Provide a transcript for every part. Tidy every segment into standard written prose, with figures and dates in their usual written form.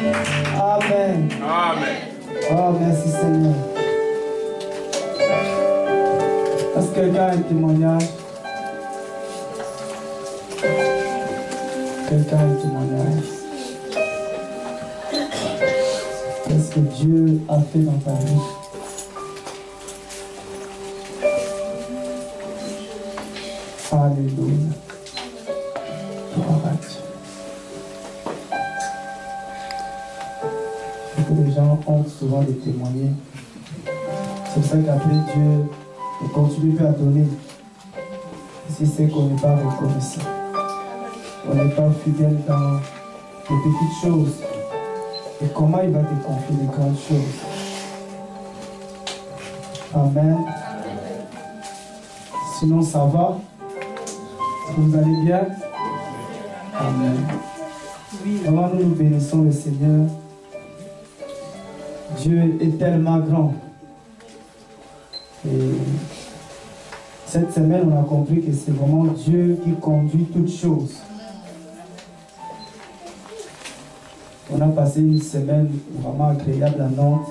Amen. Amen. Oh, merci Seigneur. Est-ce que quelqu'un a un témoignage? Quelqu'un a un témoignage? Qu'est-ce que Dieu a fait dans ta vie? Alléluia. Gloire à Dieu. Les gens ont souvent de témoigner. C'est pour ça qu'après Dieu ne continue plus à donner. Si c'est qu'on n'est pas reconnaissant. On n'est pas fidèle dans les petites choses. Et comment il va te confier les grandes choses? Amen. Sinon ça va? Vous allez bien? Amen. Vraiment nous nous bénissons le Seigneur. Dieu est tellement grand. Et cette semaine, on a compris que c'est vraiment Dieu qui conduit toutes choses. On a passé une semaine vraiment agréable à Nantes.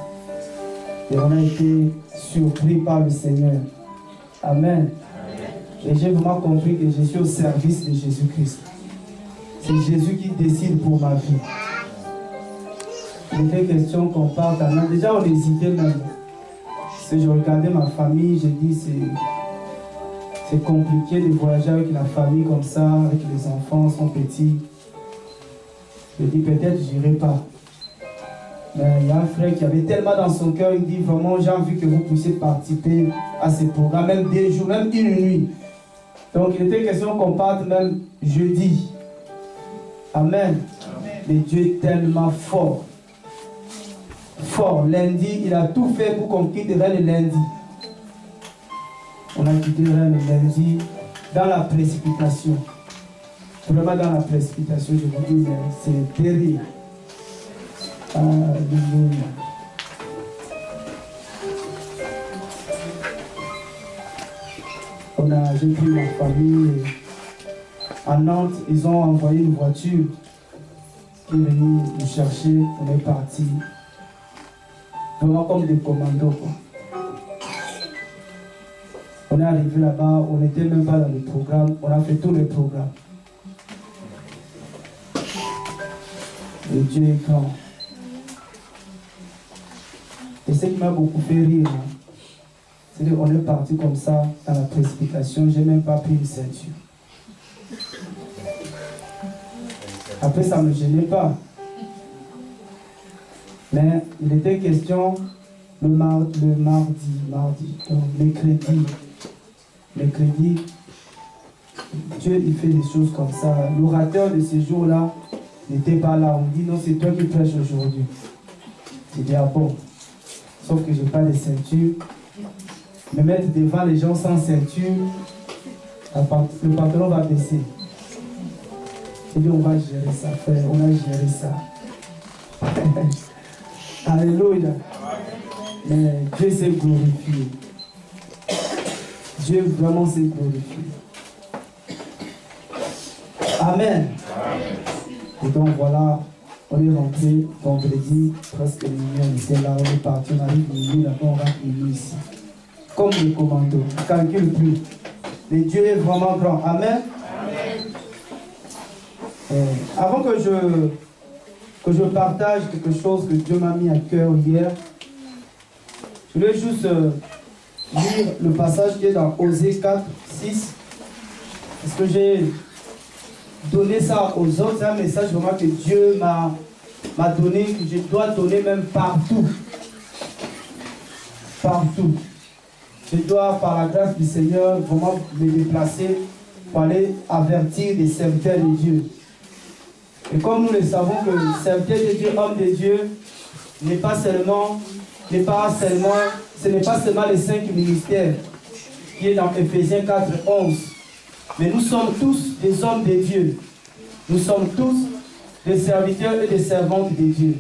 Et on a été surpris par le Seigneur. Amen. Et j'ai vraiment compris que je suis au service de Jésus-Christ. C'est Jésus qui décide pour ma vie. Il était question qu'on parte à Nantes. Déjà, on hésitait même. Si je regardais ma famille, j'ai dit c'est compliqué de voyager avec la famille comme ça, avec les enfants, sont petits. Je dis peut-être je n'irai pas. Mais il y a un frère qui avait tellement dans son cœur, il dit vraiment j'ai envie que vous puissiez participer à ces programmes, même des jours, même une nuit. Donc il était question qu'on parte même jeudi. Amen. Mais Dieu est tellement fort. Fort. Lundi, il a tout fait pour qu'on quitte Rennes lundi. On a quitté Rennes lundi dans la précipitation. Vraiment dans la précipitation, je vous dis, c'est terrible. Alléluia. J'ai pris ma famille à Nantes, ils ont envoyé une voiture qui est venue nous chercher, on est parti. Vraiment comme des commandos, quoi. On est arrivé là-bas, on n'était même pas dans le programme, on a fait tous les programmes. Et Dieu est grand. Et ce qui m'a beaucoup fait rire, hein, c'est qu'on est parti comme ça dans la précipitation, j'ai même pas pris une ceinture. Après, ça ne me gênait pas. Mais il était question le mardi, donc mercredi, Dieu il fait des choses comme ça. L'orateur de ce jour-là n'était pas là. On me dit non, c'est toi qui prêches aujourd'hui. J'ai dit ah bon, sauf que je n'ai pas de ceinture. Me mettre devant les gens sans ceinture, le pantalon va baisser. J'ai dit on va gérer ça, frère, on a géré ça. Alléluia. Mais Dieu s'est glorifié. Dieu vraiment s'est glorifié. Amen. Et donc voilà, on est rentré vendredi, presque minuit, on était là, on est parti, on arrive minuit, là-bas on rentre minuit ici. Comme les commandos, on ne calcule plus. Mais Dieu est vraiment grand. Amen. Avant que je partage quelque chose que Dieu m'a mis à cœur hier, je voulais juste lire le passage qui est dans Osée 4, 6. Parce que j'ai donné ça aux autres. C'est un message vraiment que Dieu m'a donné, que je dois donner même partout. Partout. Je dois, par la grâce du Seigneur, vraiment me déplacer pour aller avertir des serviteurs de Dieu. Et comme nous le savons que le serviteur de Dieu, homme de Dieu, ce n'est pas seulement les 5 ministères qui est dans Ephésiens 4, 11. Mais nous sommes tous des hommes de Dieu. Nous sommes tous des serviteurs et des servantes de Dieu.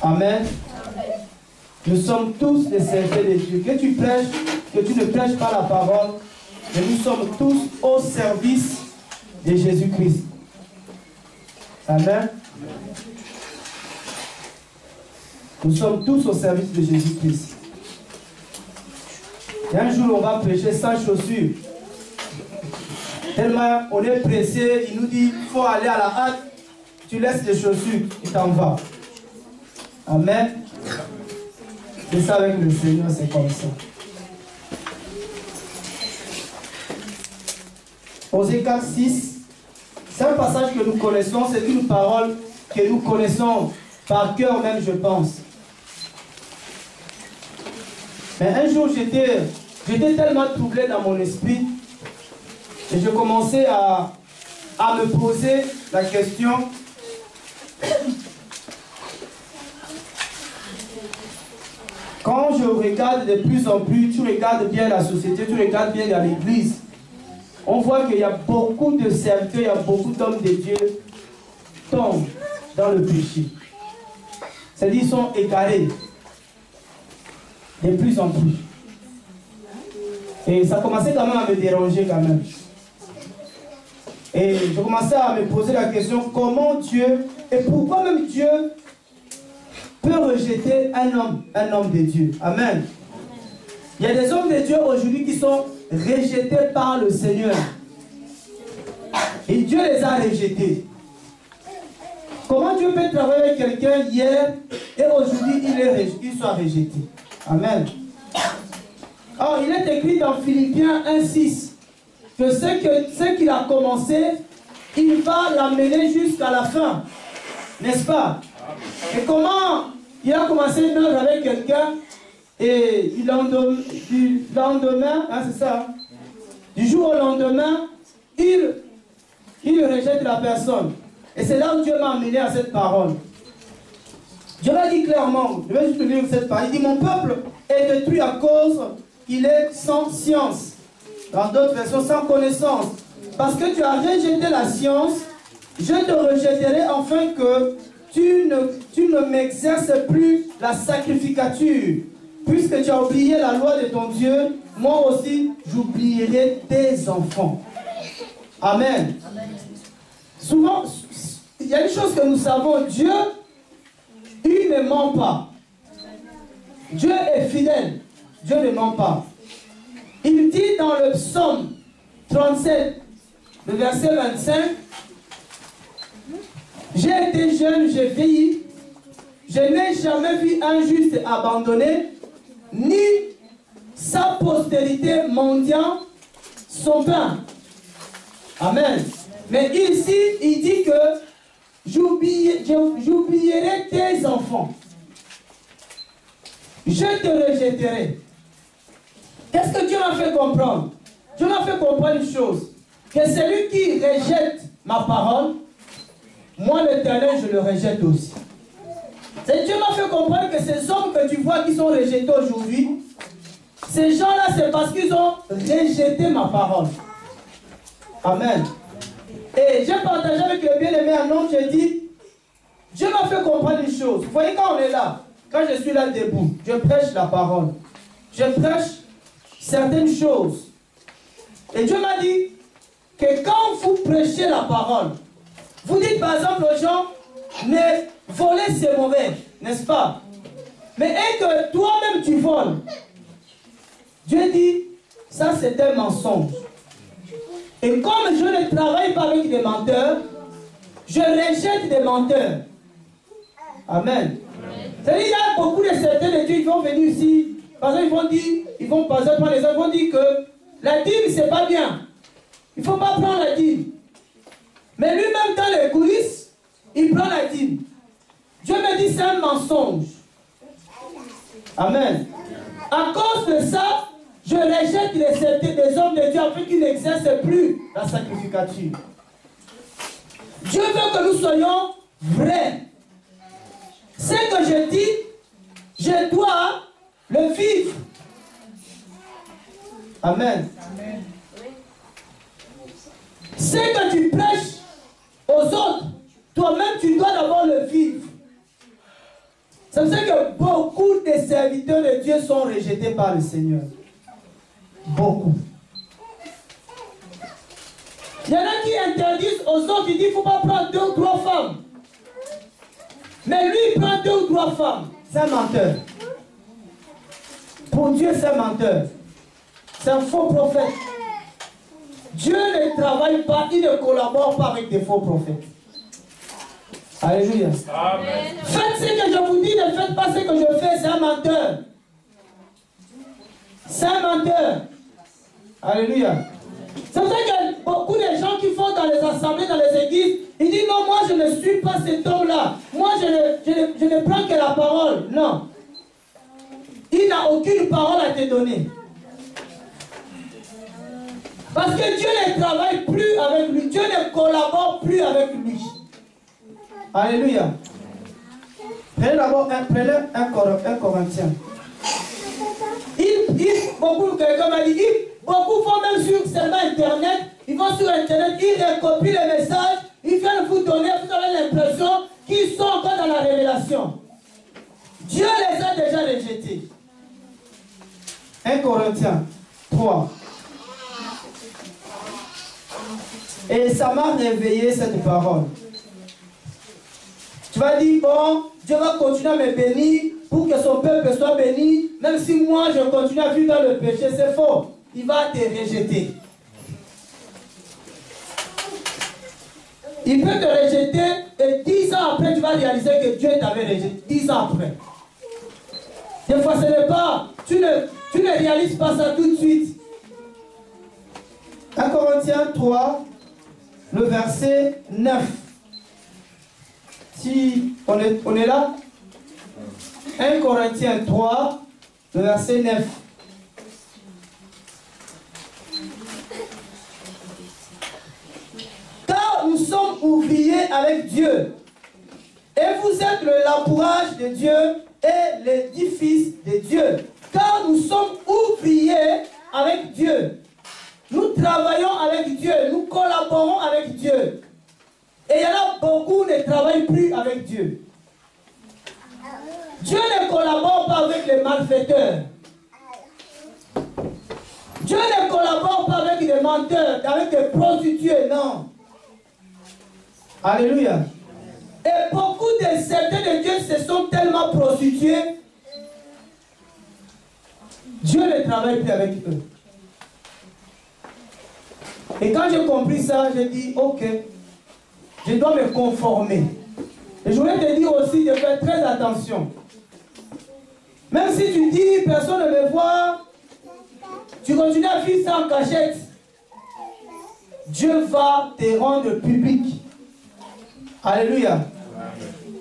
Amen. Nous sommes tous des serviteurs de Dieu. Que tu prêches, que tu ne prêches pas la parole, mais nous sommes tous au service de Jésus-Christ. Amen. Nous sommes tous au service de Jésus-Christ. Et un jour, on va prêcher sans chaussures. Tellement on est pressé, il nous dit, il faut aller à la hâte. Tu laisses les chaussures, tu t'en vas. Amen. C'est ça avec le Seigneur, c'est comme ça. Osée 4, 6. C'est un passage que nous connaissons, c'est une parole que nous connaissons par cœur même, je pense. Mais un jour, j'étais tellement troublé dans mon esprit et je commençais à me poser la question. Quand je regarde de plus en plus, tu regardes bien la société, tu regardes bien dans l'église, on voit qu'il y a beaucoup de serviteurs, il y a beaucoup d'hommes de Dieu qui tombent dans le péché. C'est-à-dire qu'ils sont égarés de plus en plus. Et ça commençait quand même à me déranger quand même. Et je commençais à me poser la question, comment Dieu, et pourquoi même Dieu peut rejeter un homme de Dieu. Amen. Il y a des hommes de Dieu aujourd'hui qui sont rejetés par le Seigneur. Et Dieu les a rejetés. Comment Dieu peut travailler avec quelqu'un hier et aujourd'hui il soit rejeté? Amen. Alors, il est écrit dans Philippiens 1,6 que ce qu'il a commencé, il va l'amener jusqu'à la fin. N'est-ce pas? Et comment il a commencé une œuvre avec quelqu'un et du lendemain, hein, c'est ça, du jour au lendemain, il rejette la personne. Et c'est là où Dieu m'a amené à cette parole. Dieu m'a dit clairement, je vais juste lire cette parole, il dit, mon peuple est détruit à cause qu'il est sans science. Dans d'autres versions, sans connaissance. Parce que tu as rejeté la science, je te rejetterai afin que tu ne m'exerces plus la sacrificature. Puisque tu as oublié la loi de ton Dieu, moi aussi, j'oublierai tes enfants. Amen. Amen. Souvent, il y a une chose que nous savons, Dieu, il ne ment pas. Dieu est fidèle. Dieu ne ment pas. Il dit dans le psaume 37, le verset 25, j'ai été jeune, j'ai vieilli, je n'ai jamais vu un juste abandonné, ni sa postérité mendiant son pain. Amen. Mais ici, il dit que j'oublierai tes enfants. Je te rejetterai. Qu'est-ce que Dieu m'a fait comprendre? Dieu m'a fait comprendre une chose. Que celui qui rejette ma parole, moi l'Éternel, je le rejette aussi. Dieu m'a fait comprendre que ces hommes que tu vois qui sont rejetés aujourd'hui, ces gens-là, c'est parce qu'ils ont rejeté ma parole. Amen. Et j'ai partagé avec le bien-aimé un homme, j'ai dit, Dieu m'a fait comprendre une chose. Vous voyez, quand on est là, quand je suis là debout, je prêche la parole. Je prêche certaines choses. Et Dieu m'a dit que quand vous prêchez la parole, vous dites par exemple aux gens, ne voler c'est mauvais, n'est-ce pas? Mais et que toi-même tu voles, Dieu dit, ça c'est un mensonge. Et comme je ne travaille pas avec des menteurs, je rejette des menteurs. Amen. C'est-à-dire, il y a beaucoup de certains de Dieu qui vont venir ici. Par exemple, ils vont par exemple, les autres vont dire que la dîme, c'est pas bien. Il ne faut pas prendre la dîme. Mais lui-même, dans les coulisses, il prend la dîme. Dieu me dit, c'est un mensonge. Amen. À cause de ça, je rejette des hommes de Dieu afin qu'ils n'exercent plus la sacrificature. Dieu veut que nous soyons vrais. Ce que je dis, je dois le vivre. Amen. Amen. Ce que tu prêches aux autres, toi-même tu dois d'abord le vivre. C'est pour ça que beaucoup de serviteurs de Dieu sont rejetés par le Seigneur. Beaucoup. Il y en a qui interdisent aux autres, ils disent qu'il ne faut pas prendre 2 ou 3 femmes. Mais lui, il prend 2 ou 3 femmes. C'est un menteur. Pour Dieu, c'est un menteur. C'est un faux prophète. Dieu ne travaille pas, il ne collabore pas avec des faux prophètes. Alléluia. Amen. Faites ce que je vous dis, ne faites pas ce que je fais, c'est un menteur. C'est un menteur. Alléluia. C'est vrai que beaucoup de gens qui font dans les assemblées, dans les églises, ils disent non, moi je ne suis pas cet homme-là. Moi je ne prends que la parole. Non. Il n'a aucune parole à te donner. Parce que Dieu ne travaille plus avec lui. Dieu ne collabore plus avec lui. Alléluia. Prenez d'abord un Corinthien. Quelqu'un m'a dit, beaucoup vont même sur seulement Internet, ils vont sur Internet, ils recopient les messages, ils viennent vous donner, vous avez l'impression qu'ils sont encore dans la révélation. Dieu les a déjà rejetés. 1 Corinthiens 3. Et ça m'a réveillé cette parole. Tu vas dire, bon, Dieu va continuer à me bénir pour que son peuple soit béni, même si moi je continue à vivre dans le péché, c'est faux. Il va te rejeter. Il peut te rejeter et 10 ans après, tu vas réaliser que Dieu t'avait rejeté. 10 ans après. Des fois, ce n'est pas, tu ne réalises pas ça tout de suite. 1 Corinthiens 3, le verset 9. Si on est là, 1 Corinthiens 3, le verset 9. Car nous sommes ouvriers avec Dieu, et vous êtes le labourage de Dieu et l'édifice de Dieu. Car nous sommes ouvriers avec Dieu. Nous travaillons avec Dieu, nous collaborons avec Dieu. Et il y en a beaucoup qui ne travaillent plus avec Dieu. Dieu ne collabore pas avec les malfaiteurs. Dieu ne collabore pas avec les menteurs, avec les prostituées, non. Alléluia. Et beaucoup de certains de Dieu se sont tellement prostitués. Dieu ne travaille plus avec eux. Et quand j'ai compris ça, j'ai dit, ok, je dois me conformer. Et je voulais te dire aussi de faire très attention. Même si tu dis, personne ne me voit, tu continues à vivre ça en cachette, Dieu va te rendre public. Alléluia.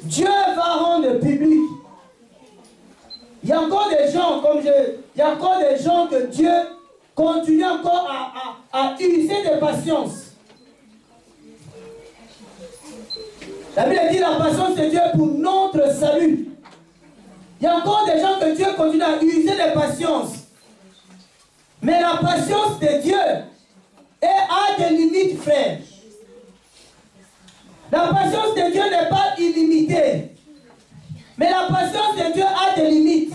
Dieu va rendre public. Il y a encore des gens, il y a encore des gens que Dieu continue encore à user de patience. La Bible dit la patience de Dieu pour notre salut. Il y a encore des gens que Dieu continue à user de patience. Mais la patience de Dieu a des limites, frère. La patience de Dieu n'est pas illimitée. Mais la patience de Dieu a des limites.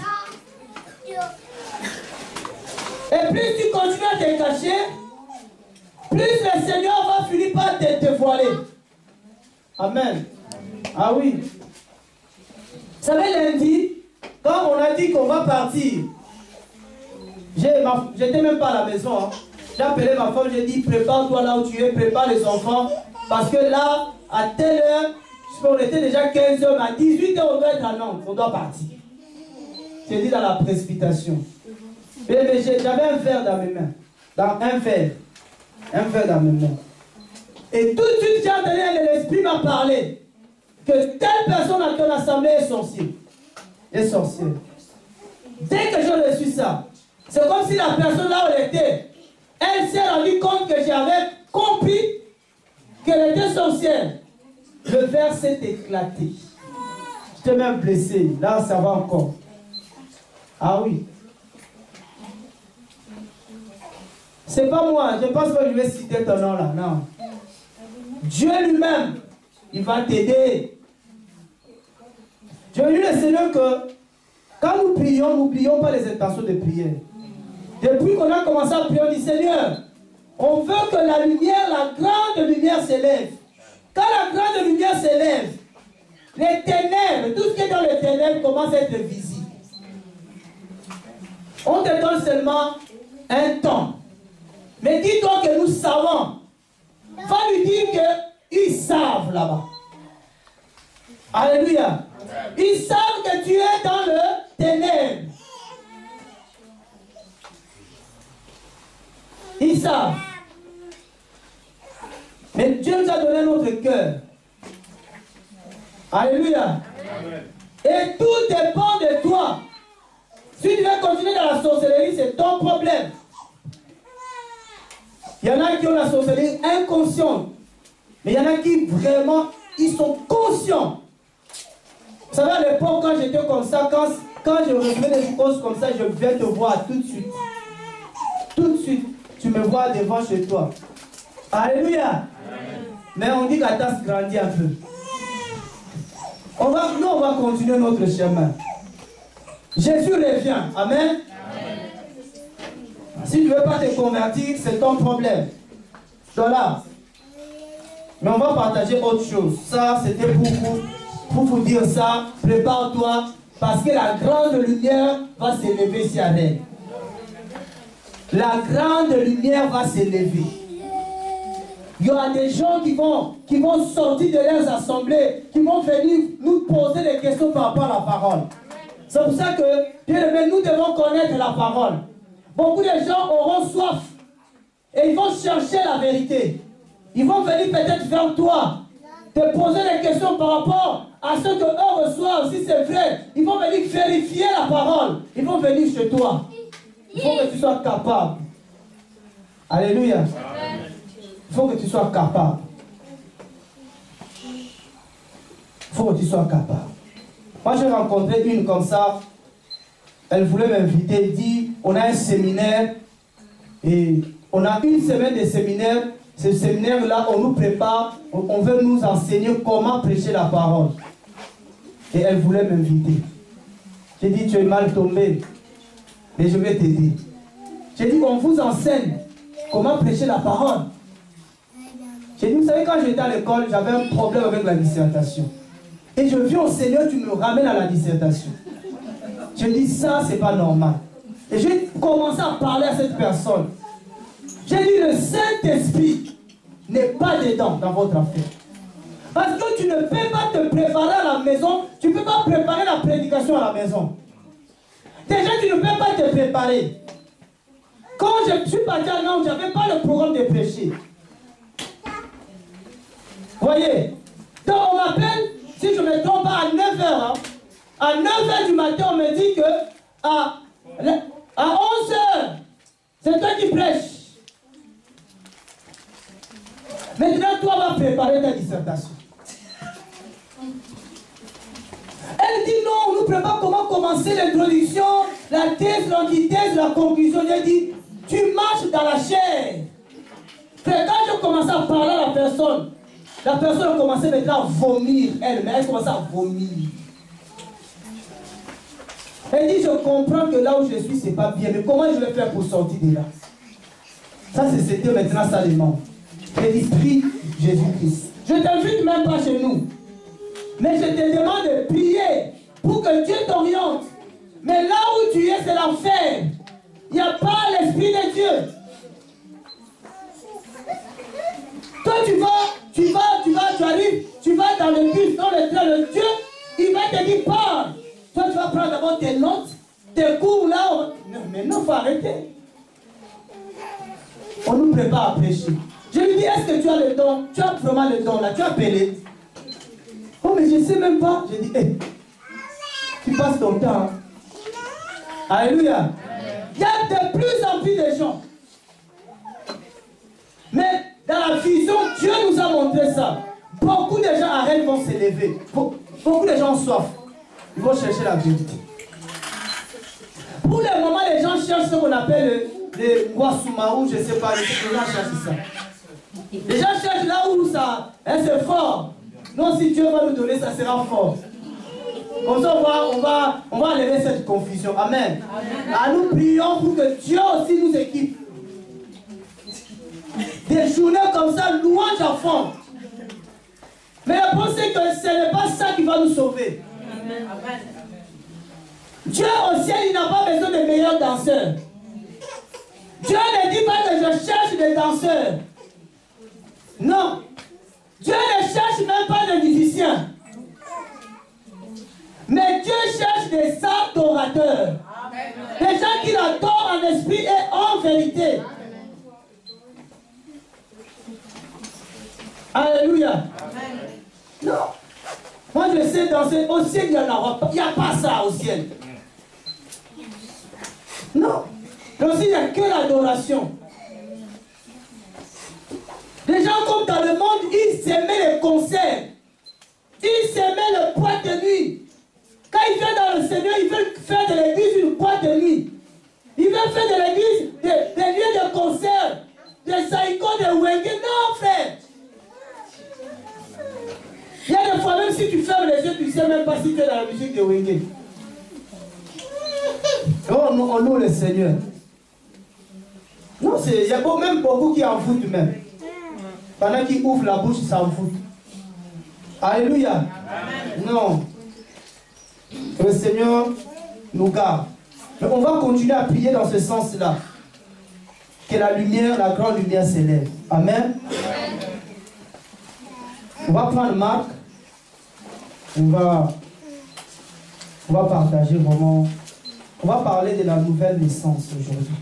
Et plus tu continues à te cacher, plus le Seigneur va finir par te dévoiler. Amen. Ah oui. Vous savez, lundi, quand on a dit qu'on va partir, j'étais même pas à la maison. Hein. J'ai appelé ma femme, j'ai dit, prépare-toi là où tu es, prépare les enfants. Parce que là, à telle heure, on était déjà 15 h, à 18 h, on doit être à Nantes, on doit partir. J'ai dit dans la précipitation. Mais j'avais un verre dans mes mains. Un verre dans mes mains. Et tout de suite, j'ai entendu l'esprit m'a parlé que telle personne à ton assemblée est sorcière. Est sorcière. Dès que j'ai reçu ça, c'est comme si la personne là où elle était, elle s'est rendue compte que j'avais compris qu'elle était sorcière. Le verre s'est éclaté. J'étais même blessé. Là, ça va encore. Ah oui. C'est pas moi. Je pense pas que je vais citer ton nom là. Non. Dieu lui-même, il va t'aider. Je veux dire le Seigneur que quand nous prions, n'oublions pas les intentions de prière. Depuis qu'on a commencé à prier, on dit Seigneur, on veut que la lumière, la grande lumière s'élève. Quand la grande lumière s'élève, les ténèbres, tout ce qui est dans les ténèbres commence à être visible. On te donne seulement un temps. Mais dis-toi que nous savons. Va lui dire qu'ils savent là-bas. Alléluia. Ils savent que tu es dans le ténèbre. Ils savent. Mais Dieu nous a donné notre cœur. Alléluia. Amen. Et tout dépend de toi. Si tu veux continuer dans la sorcellerie, c'est ton problème. Il y en a qui ont la sorcellerie inconsciente. Mais il y en a qui vraiment, ils sont conscients. Vous savez, à l'époque, quand j'étais comme ça, quand je recevais des choses comme ça, je viens te voir tout de suite. Tout de suite, tu me vois devant chez toi. Alléluia. Amen. Mais on dit qu'à tasse grandit un peu. Nous, on va continuer notre chemin. Jésus revient. Amen. Amen. Si tu ne veux pas te convertir, c'est ton problème. Voilà. Mais on va partager autre chose. Ça, c'était pour vous dire ça. Prépare-toi, parce que la grande lumière va s'élever sur elle. La grande lumière va s'élever. Il y aura des gens qui vont sortir de leurs assemblées, qui vont venir nous poser des questions par rapport à la parole. C'est pour ça que, bien aimé, nous devons connaître la parole. Beaucoup de gens auront soif et ils vont chercher la vérité. Ils vont venir peut-être vers toi, te poser des questions par rapport à ce que eux reçoivent, si c'est vrai. Ils vont venir vérifier la parole. Ils vont venir chez toi. Il faut que tu sois capable. Alléluia. Il faut que tu sois capable. Il faut que tu sois capable. Moi, j'ai rencontré une comme ça. Elle voulait m'inviter, dit, on a un séminaire. Et on a une semaine de séminaire. Ce séminaire-là, on nous prépare. On veut nous enseigner comment prêcher la parole. Et elle voulait m'inviter. J'ai dit, tu es mal tombé. Mais je vais t'aider. J'ai dit, on vous enseigne comment prêcher la parole. J'ai dit, vous savez, quand j'étais à l'école, j'avais un problème avec la dissertation. Et je viens au Seigneur, tu me ramènes à la dissertation. Je dis, ça, c'est pas normal. Et j'ai commencé à parler à cette personne. J'ai dit, le Saint-Esprit n'est pas dedans dans votre affaire. Parce que tu ne peux pas te préparer à la maison, tu ne peux pas préparer la prédication à la maison. Déjà, tu ne peux pas te préparer. Quand je suis parti à Nantes, je n'avais pas le programme de prêcher. Voyez, donc on m'appelle, si je ne me trompe pas, à 9h. Hein. À 9h du matin, on me dit que à 11h, c'est toi qui prêches. Maintenant, toi vas préparer ta dissertation. Elle dit non, on nous prépare comment commencer l'introduction, la thèse, l'antithèse, la conclusion. Elle dit, tu marches dans la chair. Quand je commençais à parler à la personne a commencé maintenant à vomir. Elle commençait à vomir. Elle dit, je comprends que là où je suis, c'est pas bien. Mais comment je vais faire pour sortir de là? Ça, c'était maintenant ça les membres. Elle dit, prie Jésus-Christ. Je ne t'invite même pas chez nous. Mais je te demande de prier pour que Dieu t'oriente. Mais là où tu es, c'est l'enfer. Il n'y a pas l'Esprit de Dieu. Toi, tu arrives, tu vas dans le bus, dans le train, le Dieu, il va te dire, parle. Toi, tu vas prendre d'abord tes notes, tes cours là. Non, mais non, il faut arrêter. On nous prépare à prêcher. Je lui dis, est-ce que tu as le don? Tu as vraiment le don là, tu as appelé. Oh, mais je ne sais même pas. Je dis, hey, tu passes ton temps. Hein? Alléluia. Il y a de plus en plus de gens. Mais dans la vision, Dieu nous a montré ça. Beaucoup de gens arrêtent, vont s'élever. Beaucoup de gens ont soif. Ils vont chercher la vérité. Pour le moment, les gens cherchent ce qu'on appelle le Wasumaru, je ne sais pas, les gens cherchent ça. Les gens cherchent là où ça, hein, c'est fort. Non, si Dieu va nous donner, ça sera fort. Comme ça, on va enlever cette confusion. Amen. Amen. Nous prions pour que Dieu aussi nous équipe. Des journées comme ça, louange à fond. Mais le problème, sait que ce n'est pas ça qui va nous sauver. Amen. Dieu au ciel, il n'a pas besoin de meilleurs danseurs. Dieu ne dit pas que je cherche des danseurs. Non. Dieu ne cherche même pas des musiciens. Mais Dieu cherche des adorateurs. Des gens qui l'adorent en esprit et en vérité. Alléluia. Non. Moi je sais danser. Au ciel, il n'y en aura pas. Il n'y a pas ça au ciel. Non. Au ciel, il n'y a que l'adoration. Les gens comme dans le monde, ils s'aimaient les concerts. Ils s'aimaient le boîte de nuit. Quand ils viennent dans le Seigneur, ils veulent faire de l'église une boîte de nuit. Ils veulent faire de l'église des lieux de concert, des saïkos, des wenge. Non, frère. Il y a des fois, même si tu fermes les yeux, tu ne sais même pas si tu es dans la musique de wenge. Oh, on loue le Seigneur. Non, il y a même beaucoup qui en foutent même. Pendant qu'ils ouvrent la bouche, ils s'en foutent. Alléluia. Amen. Non. Que le Seigneur nous garde. Mais on va continuer à prier dans ce sens-là. Que la lumière, la grande lumière s'élève. Amen. Amen. On va prendre Marc. On va partager vraiment. On va parler de la nouvelle naissance aujourd'hui.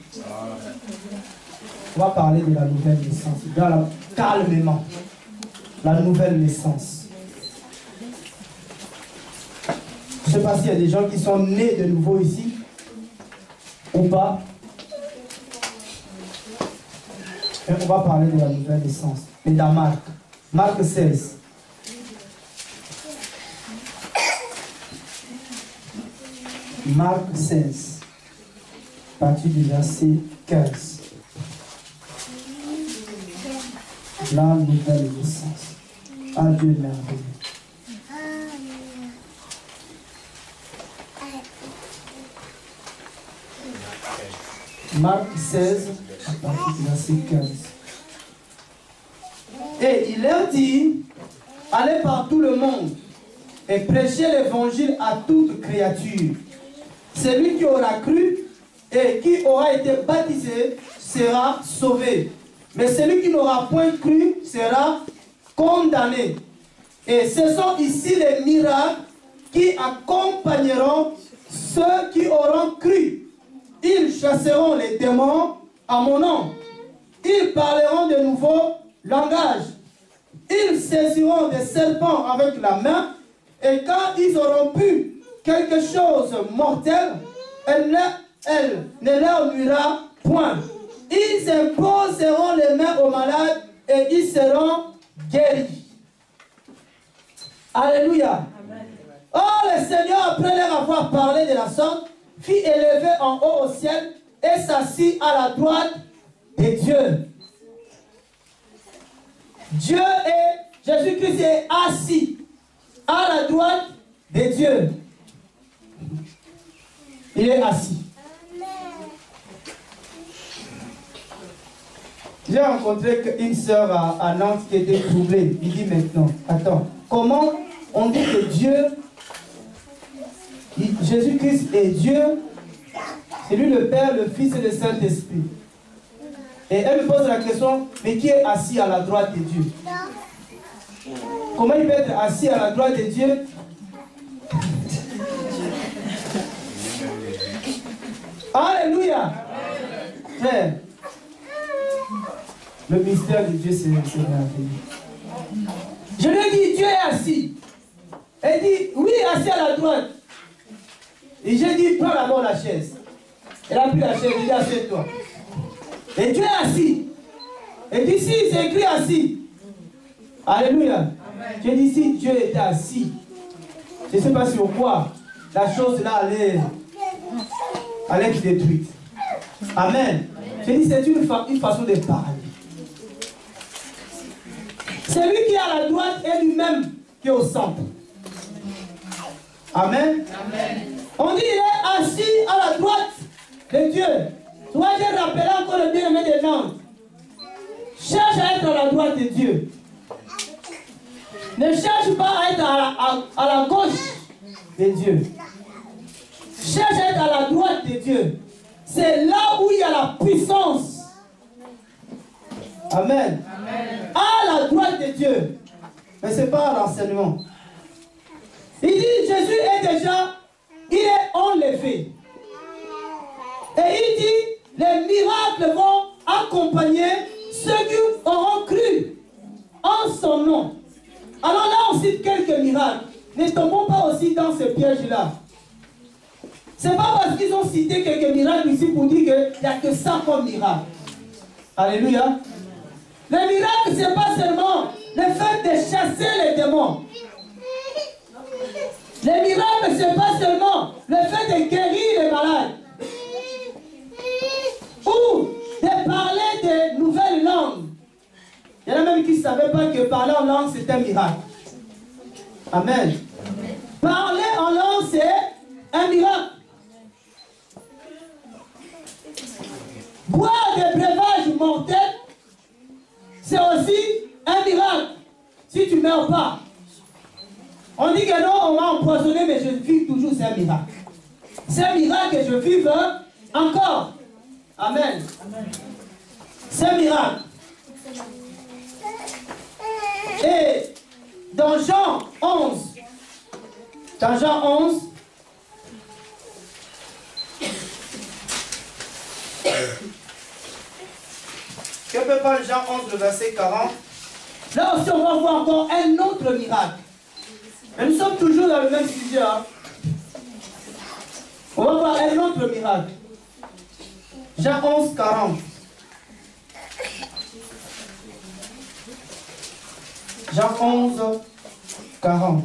On va parler de la nouvelle naissance. Calmement. La nouvelle naissance. Je ne sais pas s'il y a des gens qui sont nés de nouveau ici. Ou pas. Et on va parler de la nouvelle naissance. Mais dans Marc. Marc 16. Marc 16. À partir du verset 15. La nouvelle naissance. Ah Dieu merveilleux. Marc 16, à partir du verset 15. Et il leur dit, allez par tout le monde et prêchez l'évangile à toute créature. Celui qui aura cru et qui aura été baptisé sera sauvé. Mais celui qui n'aura point cru sera condamné. Et ce sont ici les miracles qui accompagneront ceux qui auront cru. Ils chasseront les démons à mon nom. Ils parleront de nouveaux langages. Ils saisiront des serpents avec la main. Et quand ils auront bu quelque chose mortel, elle ne leur nuira point. Ils imposeront les mains aux malades et ils seront guéris. Alléluia. Or le Seigneur, après leur avoir parlé de la sorte, fit élever en haut au ciel et s'assit à la droite de Dieu. Jésus-Christ est assis à la droite de Dieu. Il est assis. J'ai rencontré une sœur à Nantes qui était troublée. Il dit maintenant, attends, comment on dit que Dieu, Jésus-Christ est Dieu, c'est lui le Père, le Fils et le Saint-Esprit. Et elle me pose la question, mais qui est assis à la droite de Dieu? Comment il peut être assis à la droite de Dieu? Alléluia. Frère, le mystère de Dieu, c'est merveilleux. Je lui ai dit, Dieu est assis. Elle dit, oui, assis à la droite. Et j'ai dit, prends d'abord la chaise. Elle a pris la chaise, elle dit, assieds-toi. Et Dieu est assis. Elle dit, si, c'est écrit assis. Alléluia. J'ai dit, si Dieu était assis, je ne sais pas sur quoi la chose là allait être détruite. Amen. J'ai dit, c'est une façon de parler. Celui qui est à la droite est lui-même qui est au centre. Amen. Amen. On dit, il est assis à la droite de Dieu. Toi, j'ai rappelé encore le bien-aimé de Nantes. Cherche à être à la droite de Dieu. Ne cherche pas à être à la gauche de Dieu. Cherche à être à la droite de Dieu. C'est là où il y a la puissance. Amen. Amen. À la droite de Dieu. Mais ce n'est pas l'enseignement. Il dit, Jésus est déjà, il est enlevé. Et il dit, les miracles vont accompagner ceux qui auront cru en son nom. Alors là, on cite quelques miracles. Ne tombons pas aussi dans ce piège-là. Ce n'est pas parce qu'ils ont cité quelques miracles ici pour dire qu'il n'y a que ça comme miracle. Alléluia. Les miracles, ce n'est pas seulement le fait de chasser les démons. Les miracles, ce n'est pas seulement le fait de guérir les malades. Ou de parler de nouvelles langues. Il y en a même qui ne savaient pas que parler en langue, c'est un miracle. Amen. Parler en langue, c'est un miracle. Boire des breuvages mortels, c'est aussi un miracle. Si tu ne meurs pas. On dit que non, on m'a empoisonné, mais je vis toujours, c'est un miracle. C'est un miracle que je vive encore. Amen. C'est un miracle. Et dans Jean 11, que peut pas Jean 11, le verset 40? Là aussi, on va voir encore un autre miracle. Mais nous sommes toujours dans le même sujet. Hein? On va voir un autre miracle. Jean 11, 40. Jean 11, 40.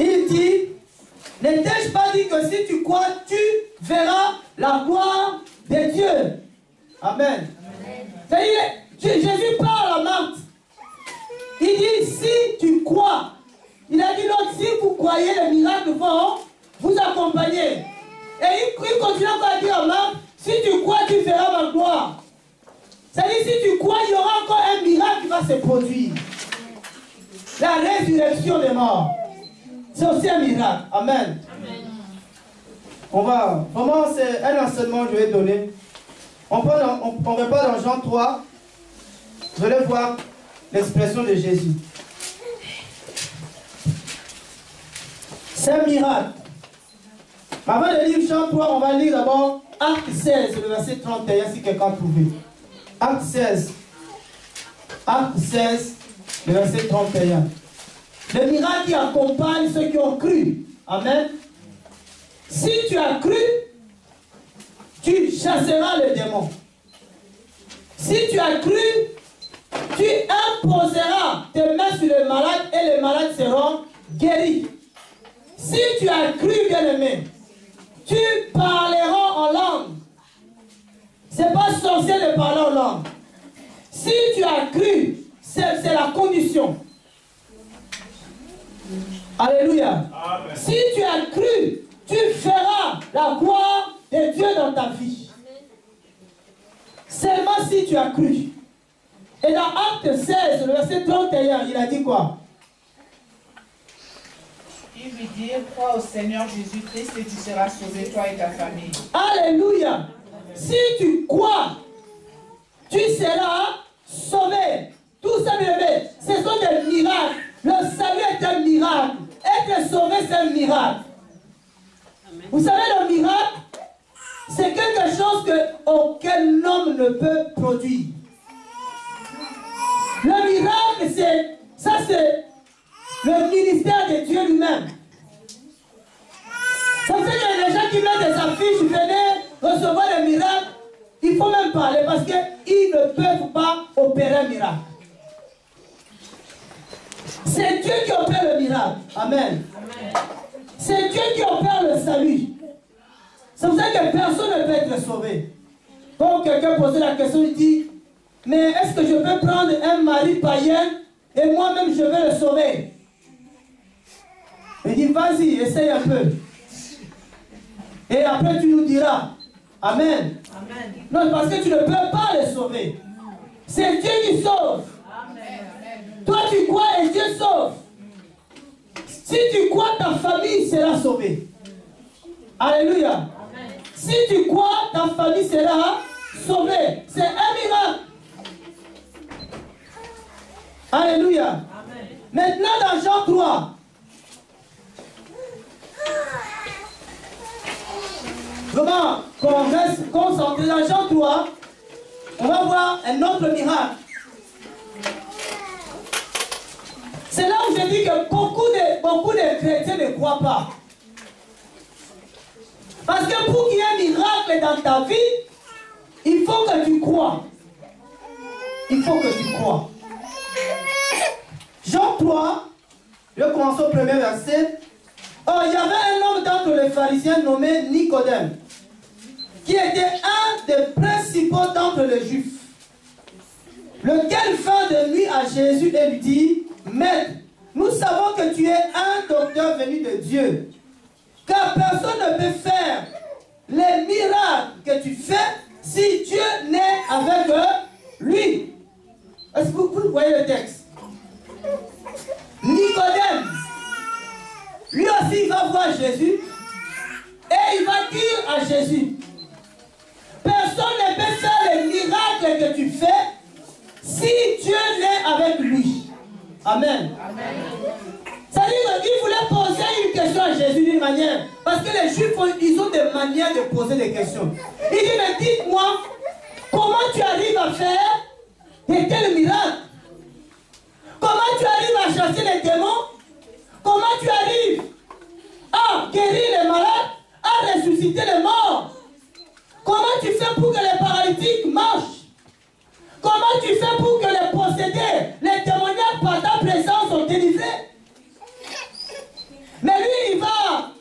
Il dit, ne t'ai-je pas dit que si tu crois, tu verras la gloire de Dieu. Amen. C'est-à-dire, Jésus parle à Marthe. Il dit, si tu crois, il a dit donc, si vous croyez, les miracles vont vous accompagner. Et il continue encore à dire à Marthe, si tu crois, tu verras ma gloire. C'est-à-dire, si tu crois, il y aura encore un miracle qui va se produire. La résurrection des morts. C'est aussi un miracle. Amen. Amen. On va, vraiment, c'est un enseignement que je vais donner. On repart dans Jean 3. Vous allez voir l'expression de Jésus. C'est un miracle. Avant de lire Jean 3, on va lire d'abord Acte 16, le verset 31, si quelqu'un trouve. Acte 16. Acte 16, le verset 31. Le miracle qui accompagne ceux qui ont cru. Amen. Si tu as cru, tu chasseras les démons. Si tu as cru, tu imposeras tes mains sur les malades et les malades seront guéris. Si tu as cru, bien-aimé, tu parleras en langue. Ce n'est pas sorcier de parler en langue. Si tu as cru, c'est la condition. Alléluia. Amen. Si tu as cru, tu feras la gloire de Dieu dans ta vie. Seulement si tu as cru. Et dans Acte 16, le verset 31, il a dit quoi? Il lui dit, crois au Seigneur Jésus-Christ et tu seras sauvé, toi et ta famille. Alléluia. Si tu crois, tu seras sauvé. Tout ça, bébé, ce sont des miracles. Le salut est un miracle. Être sauvé, c'est un miracle. Amen. Vous savez, le miracle, c'est quelque chose auquel l'homme ne peut produire. Le miracle, c'est le ministère de Dieu lui-même. Ça fait que les gens qui mettent des affiches, venez recevoir des miracles, il faut même parler parce qu'ils ne peuvent pas opérer un miracle. C'est Dieu qui opère le miracle. Amen. Amen. C'est Dieu qui opère le salut. C'est pour ça que personne ne peut être sauvé. Quand quelqu'un posait la question, il dit, mais est-ce que je peux prendre un mari païen et moi-même je vais le sauver? Il dit, vas-y, essaye un peu. Et après tu nous diras. Amen. Amen. Non, parce que tu ne peux pas le sauver. C'est Dieu qui sauve. Toi tu crois et Dieu sauve. Si tu crois, ta famille sera sauvée. Alléluia. Si tu crois, ta famille sera sauvée. C'est un miracle. Alléluia. Amen. Maintenant dans Jean 3. Vraiment, qu'on reste concentré dans Jean 3, on va voir un autre miracle. C'est là où je dis que beaucoup de chrétiens ne croient pas. Parce que pour qu'il y ait un miracle dans ta vie, il faut que tu crois. Il faut que tu crois. Jean 3, je commence au premier verset. Oh, il y avait un homme d'entre les pharisiens nommé Nicodème, qui était un des principaux d'entre les Juifs, lequel vint de nuit à Jésus et lui dit, Maître, nous savons que tu es un docteur venu de Dieu, car personne ne peut faire les miracles que tu fais si Dieu n'est avec lui. Est-ce que vous voyez le texte? Nicodème, lui aussi il va voir Jésus et il va dire à Jésus, personne ne peut faire les miracles que tu fais si Dieu n'est avec lui. Amen. C'est-à-dire qu'il voulait poser une question à Jésus d'une manière. Parce que les Juifs, ils ont des manières de poser des questions. Il dit, mais dites-moi, comment tu arrives à faire de tels miracles? Comment tu arrives à chasser les démons? Comment tu arrives à guérir les malades, à ressusciter les morts? Comment tu fais pour que les paralytiques marchent? Comment tu fais pour que les possédés, les démoniaques par ta présence sont délivrés? Mais lui, il va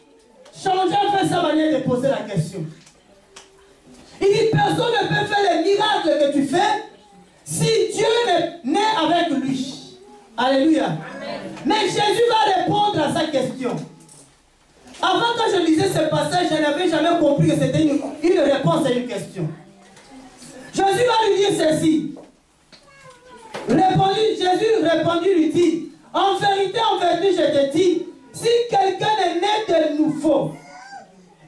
changer un peu sa manière de poser la question. Il dit, personne ne peut faire les miracles que tu fais si Dieu n'est avec lui. Alléluia. Amen. Mais Jésus va répondre à sa question. Avant, quand je lisais ce passage, je n'avais jamais compris que c'était une réponse à une question. Jésus va lui dire ceci. Jésus répondit, lui dit, en vérité, je te dis, si quelqu'un est né de nouveau,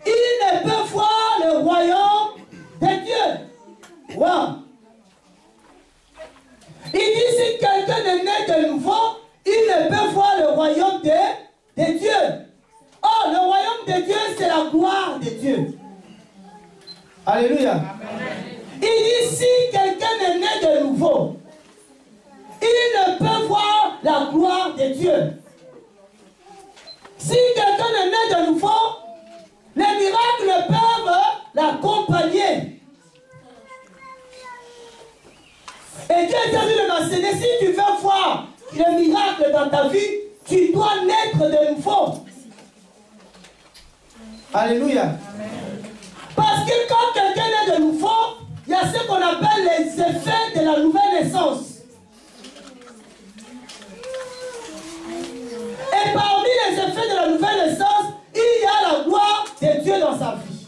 il ne peut voir le royaume de Dieu. Wow. Il dit, si quelqu'un est né de nouveau, il ne peut voir le royaume de Dieu. Oh, le royaume de Dieu, c'est la gloire de Dieu. Alléluia. Amen. Il dit, si quelqu'un est né de nouveau, il ne peut voir la gloire de Dieu. Si quelqu'un est né de nouveau, les miracles peuvent l'accompagner. Et Dieu t'a dit de m'enseigner, si tu veux voir les miracles dans ta vie, tu dois naître de nouveau. Alléluia. Amen. Parce que quand quelqu'un est de nouveau, il y a ce qu'on appelle les effets de la nouvelle naissance. Et parmi les effets de la nouvelle naissance, il y a la gloire de Dieu dans sa vie.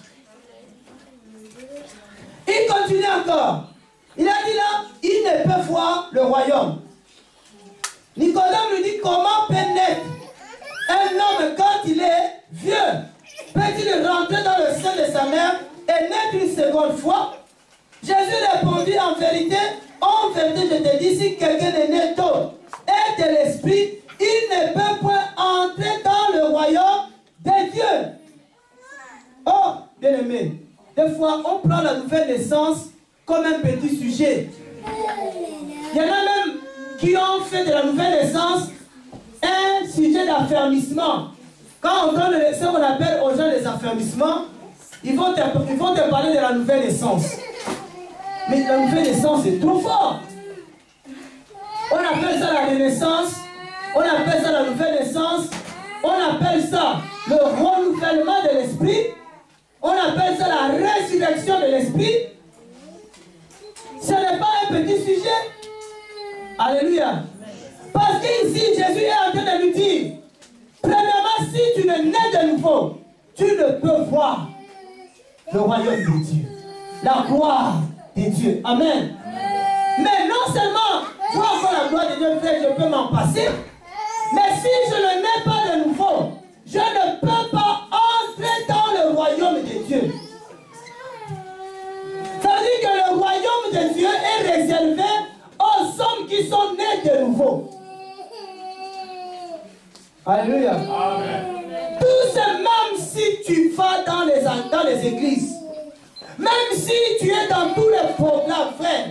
Il continue encore. Il a dit là, il ne peut voir le royaume. Nicodème lui dit, comment peut naître un homme quand il est vieux? Peut-il rentrer dans le sein de sa mère et naître une seconde fois? Jésus répondit, en vérité, je te dis, si quelqu'un est né d'eau et de l'esprit, il ne peut point entrer dans le royaume de Dieu. Oh, bien aimé, des fois on prend la nouvelle naissance comme un petit sujet. Il y en a même qui ont fait de la nouvelle naissance un sujet d'affermissement. Quand on donne ce qu'on appelle aux gens des affermissements, ils vont te parler de la nouvelle naissance. Mais la nouvelle naissance est trop fort. On appelle ça la renaissance, on appelle ça la nouvelle naissance, on appelle ça le renouvellement de l'esprit, on appelle ça la résurrection de l'esprit. Ce n'est pas un petit sujet. Alléluia. Parce qu'ici, Jésus est en train de lui dire, premièrement, si tu es né de nouveau, tu ne peux voir le royaume de Dieu, la gloire de Dieu. Amen. Mais non Dieu fait, je peux m'en passer. Mais si je ne nais pas de nouveau, je ne peux pas entrer dans le royaume de Dieu. Ça veut dire que le royaume de Dieu est réservé aux hommes qui sont nés de nouveau. Alléluia. Amen. Tout ça, même si tu vas dans les églises, même si tu es dans tous les programmes, frère,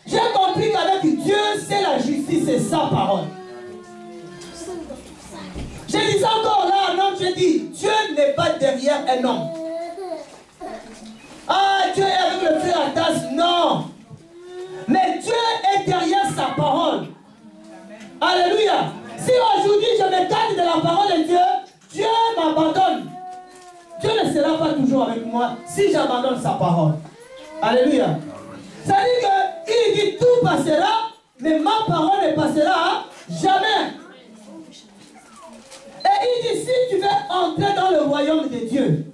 j'ai compris qu'avec Dieu, c'est la justice, c'est sa parole. Je disais encore là, un homme, je dis, Dieu n'est pas derrière un homme. Ah, Dieu est avec le frère Atas, non. Mais Dieu est derrière sa parole. Alléluia. Si aujourd'hui je m'écarte de la parole de Dieu, Dieu m'abandonne. Dieu ne sera pas toujours avec moi si j'abandonne sa parole. Alléluia. Ça veut dire qu'il dit tout passera, mais ma parole ne passera jamais. Et il dit, si tu veux entrer dans le royaume de Dieu,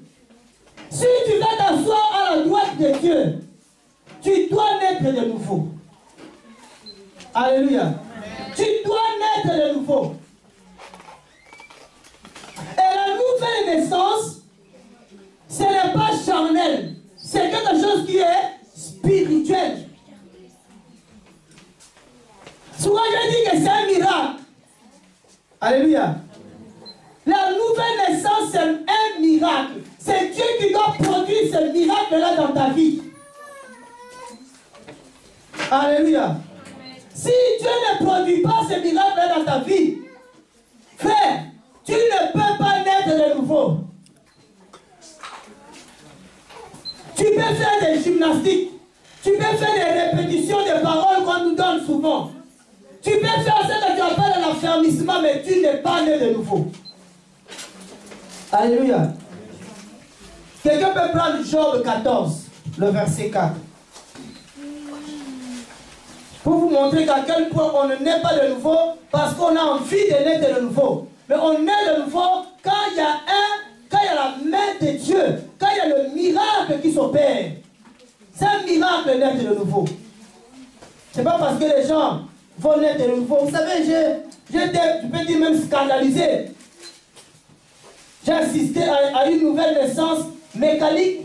si tu veux t'asseoir à la droite de Dieu, tu dois naître de nouveau. Alléluia. Tu dois naître de nouveau. Et la nouvelle naissance, ce n'est pas charnel. C'est quelque chose qui est spirituel. Souvent je dis que c'est un miracle. Alléluia. La nouvelle naissance, c'est un miracle. C'est Dieu qui doit produire ce miracle-là dans ta vie. Alléluia. Si Dieu ne produit pas ce miracle-là dans ta vie, frère, tu ne peux pas naître de nouveau. Tu peux faire des gymnastiques. Tu peux faire des répétitions de paroles qu'on nous donne souvent. Tu peux faire ce que tu appelles l'affermissement, mais tu n'es pas né de nouveau. Alléluia. Quelqu'un peut prendre Job 14, le verset 4. Pour vous montrer qu'à quel point on ne naît pas de nouveau parce qu'on a envie de naître de nouveau. Mais on naît de nouveau quand il y a la main de Dieu, quand il y a le miracle qui s'opère. C'est un miracle naître de nouveau. C'est pas parce que les gens vont naître de nouveau. Vous savez, je peux dire même scandalisé. J'ai assisté à une nouvelle naissance mécanique.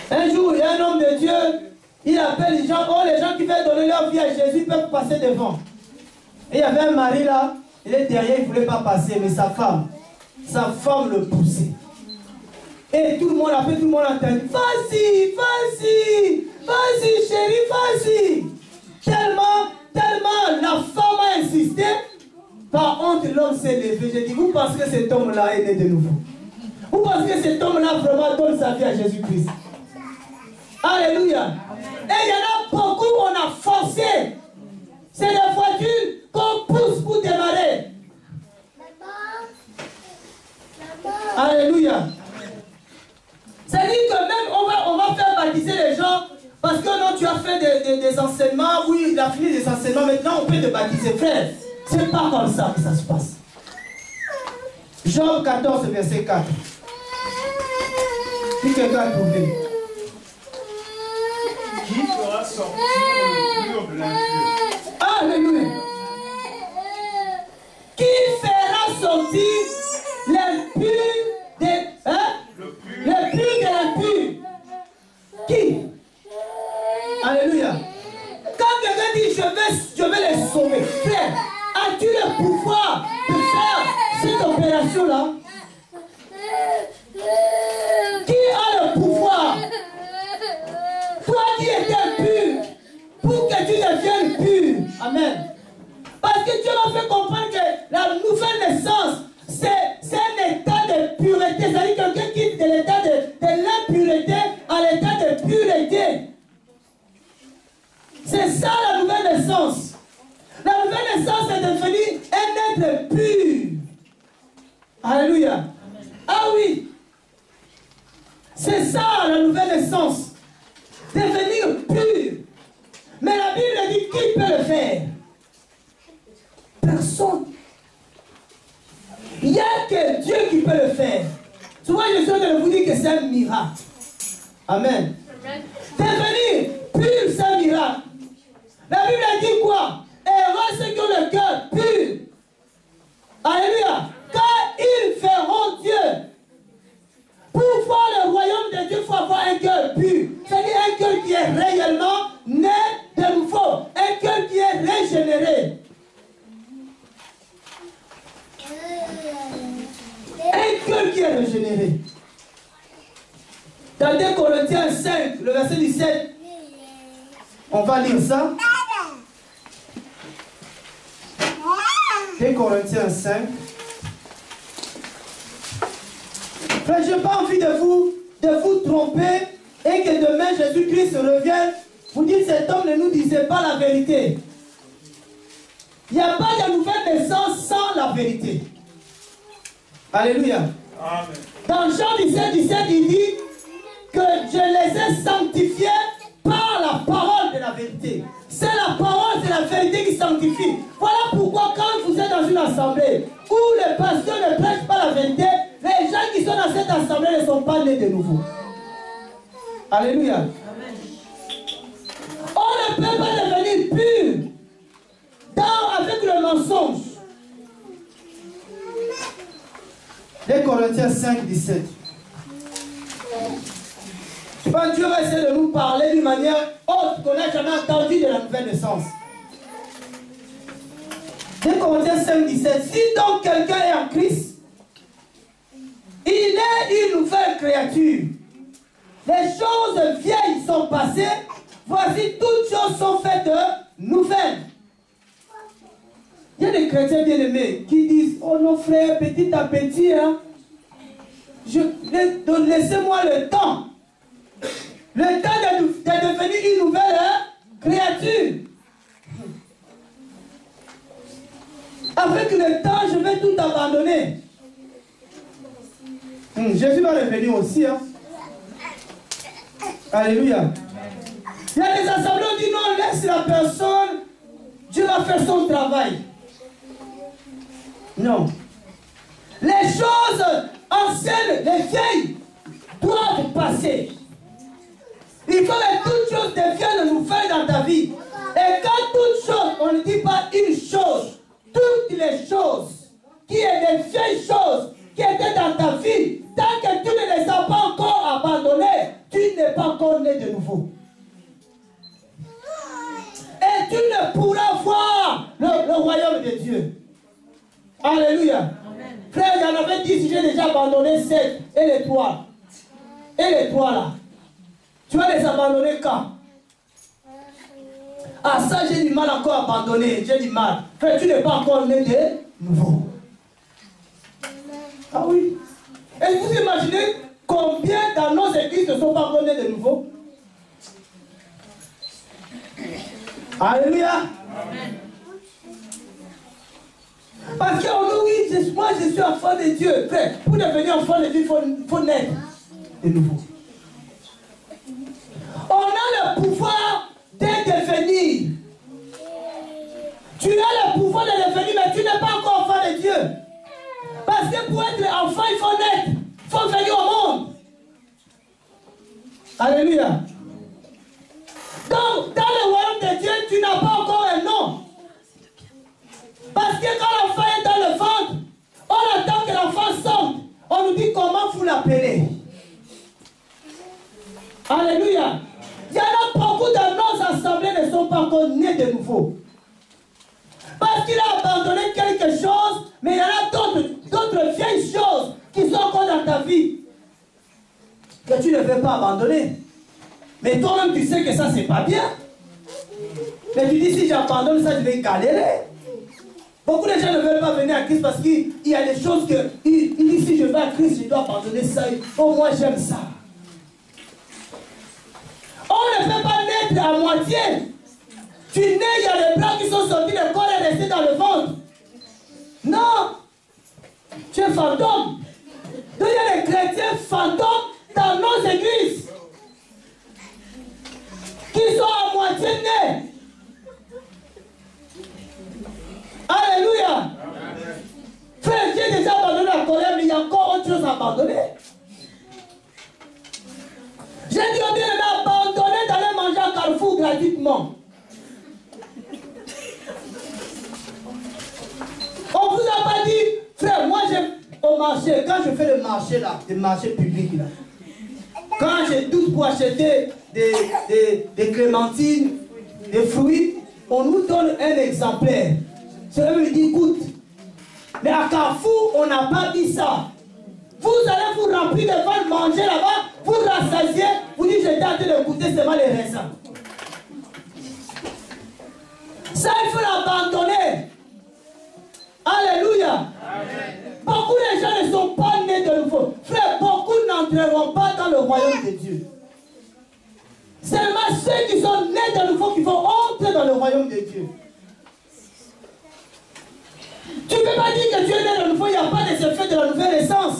Un jour, il y a un homme de Dieu, il appelle les gens, les gens qui veulent donner leur vie à Jésus peuvent passer devant. Et il y avait un mari là, il est derrière, il ne voulait pas passer, mais sa femme le poussait. Et tout le monde a fait, tout le monde a entendu, vas-y, vas-y, vas-y chérie, vas-y. Tellement la femme a insisté, par honte l'homme s'est levé. J'ai dit, vous pensez que cet homme-là est né de nouveau? Vous pensez que cet homme-là vraiment donne sa vie à Jésus-Christ? Alléluia. Et il y en a beaucoup, on a forcé. C'est la voiture qu'on pousse pour démarrer. Alléluia. C'est-à-dire que même on va faire baptiser les gens parce que non, tu as fait des enseignements, oui, il a fini des enseignements, maintenant on peut te baptiser, frère. C'est pas comme ça que ça se passe. Job 14, verset 4. Si quelqu'un a trouvé. Qui fera sortir le pur de l'impur? Alléluia. Qui fera sortir l'impur le pur de l'impur? Qui? Alléluia. Quand quelqu'un dit je vais les sauver, frère, as-tu le pouvoir de faire cette opération-là? Qui a le pouvoir? Toi qui étais pur, pour que tu deviennes pur. Amen. Parce que Dieu m'a fait comprendre que la nouvelle naissance, c'est un état de pureté. C'est-à-dire quelqu'un qui est de l'état de l'impureté à l'état de pureté. C'est ça la nouvelle naissance. La nouvelle naissance est devenir un être pur. Alléluia. Ah oui. C'est ça la nouvelle naissance. Devenir pur. Mais la Bible dit qui peut le faire? Personne. Il n'y a que Dieu qui peut le faire. Souvent je suis en train de vous dire que c'est un miracle. Amen. Devenir pur, c'est un miracle. réellement né de nouveau. Un cœur qui est régénéré. Un cœur qui est régénéré. Dans 2 Corinthiens 5, le verset 17, on va lire ça. 2 Corinthiens 5. Frère, je n'ai pas envie de vous tromper et que demain Jésus-Christ revienne. Vous dites, cet homme ne nous disait pas la vérité. Il n'y a pas de nouvelle naissance sans la vérité. Alléluia. Amen. Dans Jean 17, 17, il dit que je les ai sanctifiés par la parole de la vérité. C'est la parole, c'est la vérité qui sanctifie. Voilà pourquoi quand vous êtes dans une assemblée où les pasteurs ne prêchent pas la vérité, les gens qui sont dans cette assemblée ne sont pas nés de nouveau. Alléluia. On ne peut pas devenir pur avec le mensonge. 2 Corinthiens 5, 17. Je pense que Dieu va essayer de nous parler d'une manière autre qu'on n'a jamais entendu de la nouvelle naissance. 2 Corinthiens 5, 17. Si donc quelqu'un est en Christ, il est une nouvelle créature. Les choses vieilles sont passées. Voici, toutes choses sont faites nouvelles. Il y a des chrétiens bien-aimés qui disent, oh non frère, petit à petit, hein, laissez-moi le temps. Le temps de devenir une nouvelle créature. Avec le temps, je vais tout abandonner. Jésus va revenir aussi. Hein. Alléluia. Il y a des assemblées qui disent non, laisse la personne, Dieu va faire son travail. Non. Les choses anciennes, les vieilles, doivent passer. Il faut que toutes choses deviennent nouvelles dans ta vie. Et quand toutes choses, on ne dit pas une chose, toutes les choses qui sont des vieilles choses qui étaient dans ta vie, tant que tu ne les as pas encore abandonnées, tu n'es pas encore né de nouveau. Et tu ne pourras voir le royaume de Dieu. Alléluia. Amen. Frère, il y en avait 10, j'ai déjà abandonné 7. Et les 3. Et les 3 là. Tu vas les abandonner quand? Ah, ça, j'ai du mal encore à abandonner. J'ai du mal. Frère, tu n'es pas encore né de nouveau. Ah oui. Et vous imaginez combien dans nos églises ne sont pas encore nés de nouveau? Alléluia. Amen. Parce que oui, moi je suis enfant de Dieu. Frère, pour devenir enfant de Dieu, il faut naître de nouveau. On a le pouvoir de devenir. Tu as le pouvoir de devenir, mais tu n'es pas encore enfant de Dieu. Parce que pour être enfant, il faut naître. Il faut venir au monde. Alléluia. Donc, dans le royaume de Dieu, tu n'as pas encore un nom. Parce que quand l'enfant est dans le ventre, on attend que l'enfant sorte. On nous dit comment vous l'appelez. Alléluia. Il y en a beaucoup dans nos assemblées qui ne sont pas encore nés de nouveau. Parce qu'il a abandonné quelque chose, mais il y en a d'autres vieilles choses qui sont encore dans ta vie que tu ne veux pas abandonner. Mais toi-même, tu sais que ça, c'est pas bien. Mais tu dis, si j'abandonne ça, je vais galérer. Beaucoup de gens ne veulent pas venir à Christ parce qu'il y a des choses que... Ils disent, si je vais à Christ, je dois abandonner ça. Oh, moi, j'aime ça. On ne peut pas naître à moitié. Tu nais, il y a les bras qui sont sortis, le corps est resté dans le ventre. Non. Tu es fantôme. Donc, il y a des chrétiens fantômes dans nos églises qui sont à moitié nés. Alléluia. Frère, j'ai déjà abandonné la colère, mais il y a encore autre chose à abandonner. J'ai dit au bien d'abandonner d'aller manger à Carrefour gratuitement. On vous a pas dit, frère, moi j'ai au marché, quand je fais le marché là, le marché public là, Quand je doute pour acheter des clémentines, des fruits, on nous donne un exemplaire. Cela me dit, écoute, mais à Carrefour, on n'a pas dit ça. Vous allez vous remplir de ventre, manger là-bas, vous rassasier, vous dites, j'étais en train de goûter seulement les raisins. Ça, il faut l'abandonner. Alléluia. Amen. Beaucoup de gens ne sont pas nés de nouveau. Frère, beaucoup n'entreront pas dans le royaume de Dieu. Seulement ceux qui sont nés de nouveau qui vont entrer dans le royaume de Dieu. Tu ne peux pas dire que tu es né de nouveau, il n'y a pas de effet de la nouvelle naissance.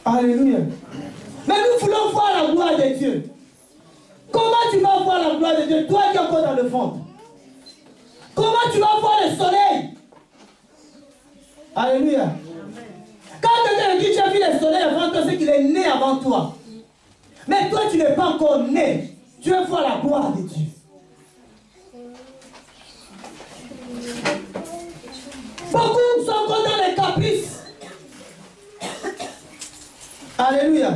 Alléluia. Mais nous voulons voir la gloire de Dieu. Comment tu vas voir la gloire de Dieu, toi qui es encore dans le ventre? Comment tu vas voir le soleil? Alléluia. Quand quelqu'un dit tu as vu le soleil avant toi, c'est qu'il est né avant toi. Mais toi, tu n'es pas encore né. Tu veux voir la gloire de Dieu. Beaucoup sont encore dans les caprices. Alléluia.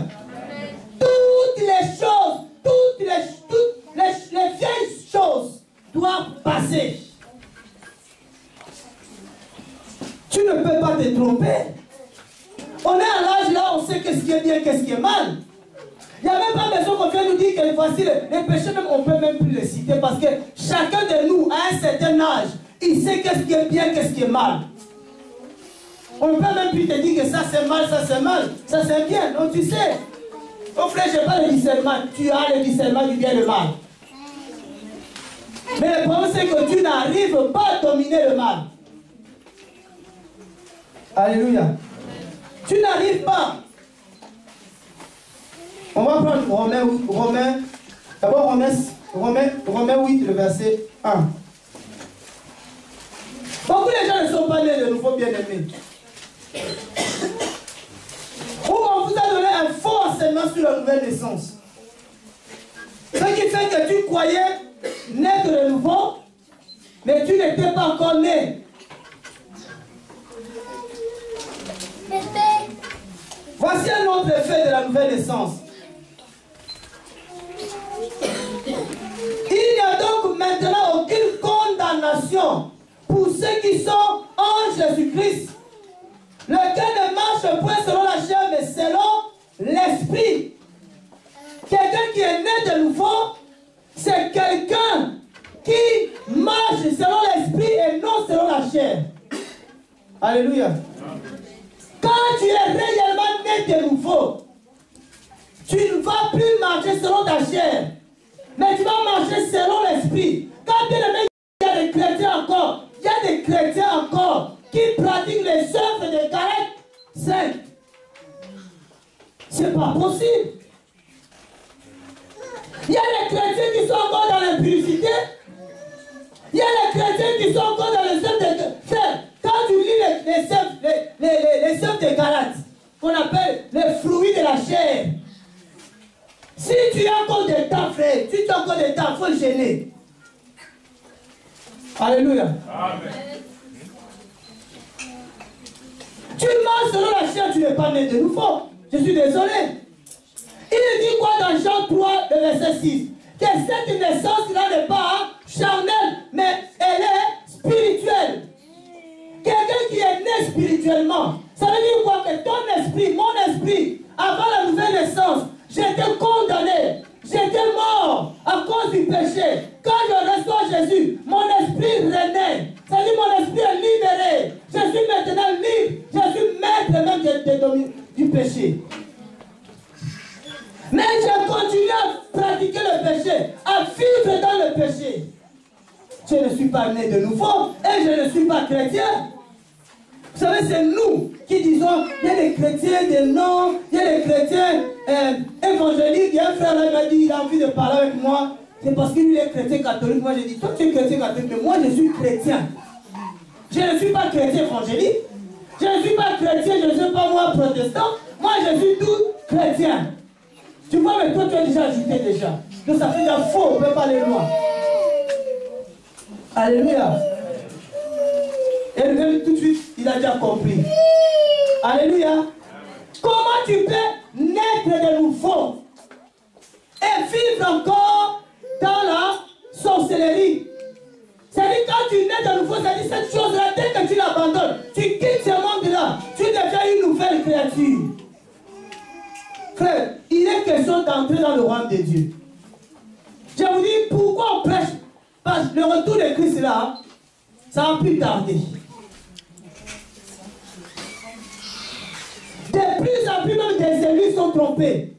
Toutes les choses, toutes les vieilles choses doivent passer. Tu ne peux pas te tromper. On est à l'âge là, on sait qu'est-ce qui est bien, qu'est-ce qui est mal. Il n'y a même pas besoin qu'on vienne nous dire que voici les péchés, même on ne peut même plus les citer parce que chacun de nous, à un certain âge, il sait qu'est-ce qui est bien, qu'est-ce qui est mal. On ne peut même plus te dire que ça c'est mal, ça c'est bien. Donc tu sais, oh frère, je n'ai pas le discernement. Tu as le discernement du bien et le mal. Mais le problème c'est que tu n'arrives pas à dominer le mal. Alléluia. Tu n'arrives pas. On va prendre Romains 8, le verset 1. Beaucoup de gens ne sont pas nés de nouveau bien-aimés. Où on vous a donné un faux enseignement sur la nouvelle naissance. Ce qui fait que tu croyais naître de nouveau, mais tu n'étais pas encore né. Voici un autre effet de la nouvelle naissance. Il n'y a donc maintenant aucune condamnation pour ceux qui sont en Jésus-Christ, lequel ne marche point selon la chair, mais selon l'esprit. Quelqu'un qui est né de nouveau, c'est quelqu'un qui marche selon l'esprit et non selon la chair. Alléluia. Quand tu es réellement né de nouveau, tu ne vas plus marcher selon ta chair, mais tu vas marcher selon l'esprit. Quand bien même il y a des chrétiens encore, qui pratiquent les œuvres de Galates 5. C'est pas possible. Il y a des chrétiens qui sont encore dans l'impudicité. Il y a des chrétiens qui sont encore dans les œuvres de Galates. Quand tu lis les œuvres de Galates, qu'on appelle les fruits de la chair, si tu as encore des temps, frère, si tu as encore des temps, il faut le gêner. Alléluia. Amen. Tu marches selon la chair, tu n'es pas né de nouveau. Je suis désolé. Il dit quoi dans Jean 3, le verset 6? Que cette naissance-là n'est pas charnelle, mais elle est spirituelle. Quelqu'un qui est né spirituellement, ça veut dire quoi? Que ton esprit, mon esprit, avant la nouvelle naissance, j'étais condamné, j'étais mort à cause du péché. Quand je reçois Jésus, mon esprit renaît. Ça veut dire mon esprit est libéré. Je suis maintenant libre. Je suis maître même du péché. Mais je continue à pratiquer le péché, à vivre dans le péché. Je ne suis pas né de nouveau et je ne suis pas chrétien. Vous savez, c'est nous qui disons, il y a des chrétiens des noms, il y a des chrétiens évangéliques. Il y a un frère là, il m'a dit, il a envie de parler avec moi. C'est parce qu'il est chrétien catholique. Moi, j'ai dit, toi, tu es chrétien catholique, mais moi, je suis chrétien. Je ne suis pas chrétien évangélique. Je ne suis pas chrétien, je ne suis pas moi protestant. Moi, je suis tout chrétien. Tu vois, mais toi, tu as déjà ajouté déjà. Donc, ça fait déjà faux, on ne peut pas aller loin. Alléluia. Et lui, tout de suite, il a déjà compris. Alléluia. tu peux naître de nouveau et vivre encore dans la sorcellerie. C'est-à-dire quand tu nais de nouveau, c'est-à-dire cette chose-là, dès que tu l'abandonnes, tu quittes ce monde-là, tu deviens une nouvelle créature. Frère, il est question d'entrer dans le royaume de Dieu. Je vous dis pourquoi on prêche. Parce que le retour de Christ là, ça a pu tarder. De plus en plus même des élus sont trompés.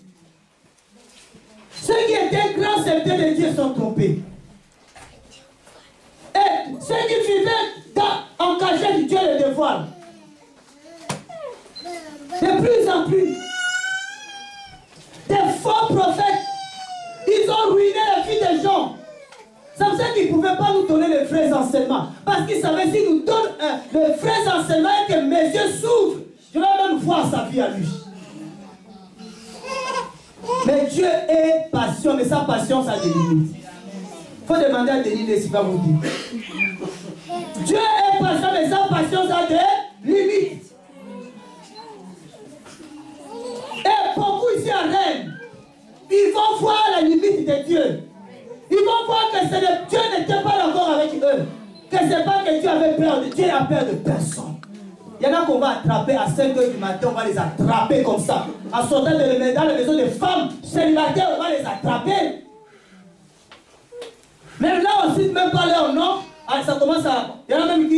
Ceux qui étaient grands serviteurs de Dieu sont trompés. Et ceux qui vivaient en cachette, Dieu les dévoile. De plus en plus. Des faux prophètes, ils ont ruiné la vie des gens. C'est pour ça qu'ils ne pouvaient pas nous donner les vrais enseignements. Parce qu'ils savaient s'ils nous donnent les vrais enseignements et que mes yeux s'ouvrent, je vais même voir sa vie à lui. Mais Dieu est patient, mais sa patience a des limites. Il faut demander à Denis s'il va vous dire. Dieu est patient, mais sa patience a des limites. Et beaucoup ici à Rennes, ils vont voir la limite de Dieu. Ils vont voir que Dieu n'était pas d'accord avec eux. Que ce n'est pas que Dieu avait peur de Dieu, n'a peur de personne. Il y en a qu'on va attraper à 5 h du matin, on va les attraper comme ça. En sortant dans la maison des femmes célibataires, on va les attraper. Même là, on ne cite même pas leur nom. Ça commence à... Il y en a même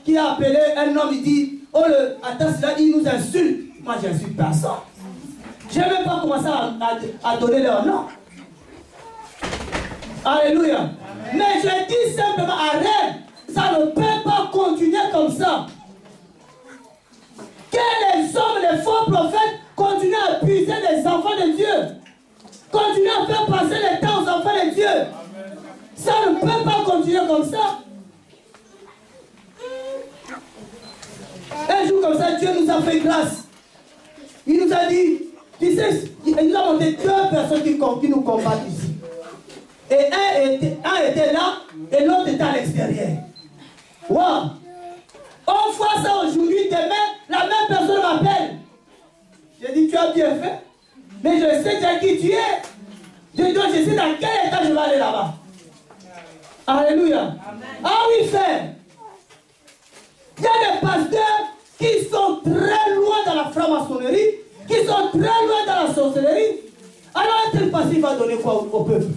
qui a appelé un homme, il dit, oh, attends, là, il nous insulte. Moi, je n'insulte personne. Je n'ai même pas commencé à donner leur nom. Alléluia. Amen. Mais je dis simplement, arrête. Ça ne peut pas continuer comme ça. Que les hommes, les faux prophètes, continuent à puiser les enfants de Dieu. Continuent à faire passer le temps aux enfants de Dieu. Amen. Ça ne peut pas continuer comme ça. Un jour comme ça, Dieu nous a fait grâce. Il nous a dit, tu sais, il nous a montré 2 personnes qui nous combattent ici. Et un était là et l'autre était à l'extérieur. Wow! On voit ça aujourd'hui, demain, la même personne m'appelle. Je dis, tu as bien fait. Mais je sais déjà qui tu es. Je dis, je sais dans quel état je vais aller là-bas. Alléluia. Amen. Ah oui, frère. Il y a des pasteurs qui sont très loin dans la franc-maçonnerie, qui sont très loin dans la sorcellerie. Alors un tel pasteur va donner quoi au peuple?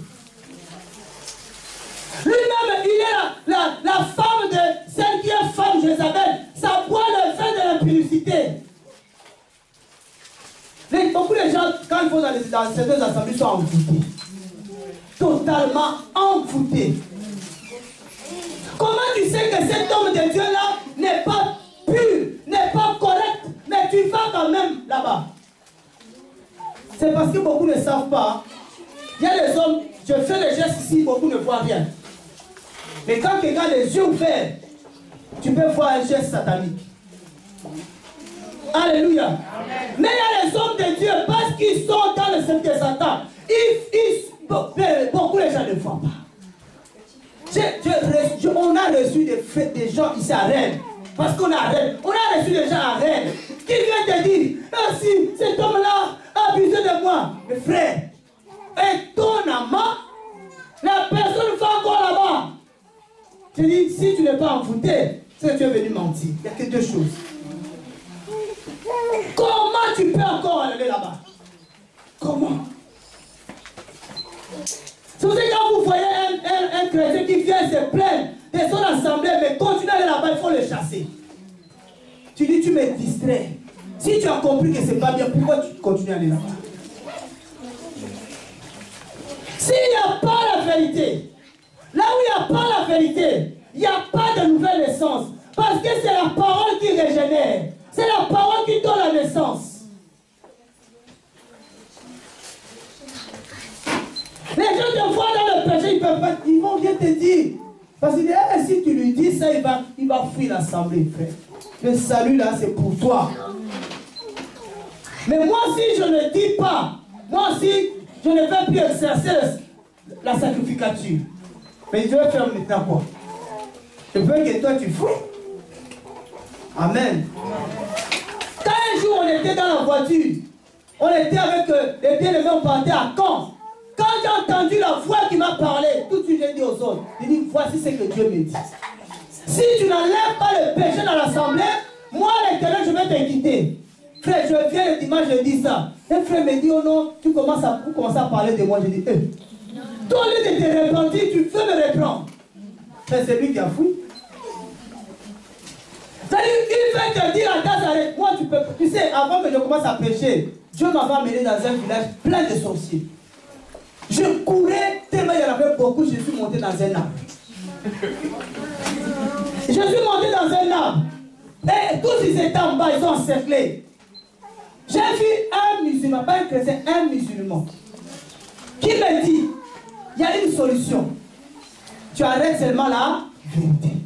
Lui-même, il est la femme de celle qui est femme Jézabel. Ça boit le vin de l'impudicité. Beaucoup de gens, quand ils vont dans certaines assemblées, sont envoûtés. Totalement envoûtés. Comment tu sais que cet homme de Dieu-là n'est pas pur, n'est pas correct, mais tu vas quand même là-bas? C'est parce que beaucoup ne savent pas. Il y a des hommes, je fais les gestes ici, beaucoup ne voient rien. Mais quand quelqu'un a les yeux ouverts, tu peux voir un geste satanique. Alléluia. Amen. Mais il y a les hommes de Dieu, parce qu'ils sont dans le cercle de Satan, beaucoup de gens ne voient pas. On a reçu des gens ici à Rennes, parce qu'on a Rennes, on a reçu des gens à Rennes, qui viennent te dire, si cet homme-là a abusé de moi. Mais frère, étonnamment, la personne va encore là-bas. Je dis, si tu n'es pas envoûté, c'est que tu es venu mentir. Il n'y a que 2 choses. Comment tu peux encore aller là-bas? Comment? C'est pour ça que quand vous voyez un chrétien qui vient se plaindre de son assemblée, mais continue à aller là-bas, il faut le chasser. Tu dis, tu me distrais. Si tu as compris que ce n'est pas bien, pourquoi tu continues à aller là-bas? S'il n'y a pas la vérité, là où il n'y a pas la vérité, il n'y a pas de nouvelle naissance. Parce que c'est la parole qui régénère. C'est la parole qui donne la naissance. Les gens te voient dans le péché, ils vont bien te dire. Parce que si tu lui dis ça, il va fuir l'assemblée, frère. Le salut là, c'est pour toi. Mais moi, si je ne dis pas, moi aussi, je ne vais plus exercer la sacrificature. Mais je vais faire maintenant quoi? Je veux que toi tu fous. Amen. Quand un jour on était dans la voiture, On était avec les bien-aimés, on partait à Caen. Quand j'ai entendu la voix qui m'a parlé, tout de suite j'ai dit aux autres, j'ai dit, voici ce que Dieu me dit. Si tu n'enlèves pas le péché dans l'assemblée, moi, l'Éternel, je vais te quitter. Frère, je viens le dimanche, je dis ça. Un frère me dit, oh non, tu commences à parler de moi. Je dis, toi, au lieu de te repentir, tu veux me reprendre. C'est lui qui a fouillé. C'est-à-dire, il va te dire à ta arrête. Moi, tu sais, avant que je commence à pécher, Dieu m'avait amené dans un village plein de sorciers. Je courais tellement il y en avait beaucoup, je suis monté dans un arbre. Je suis monté dans un arbre. Et tous ils étaient en bas, ils ont encerclé. J'ai vu un musulman, pas un chrétien, un musulman, qui me dit, il y a une solution. Tu arrêtes seulement la vérité.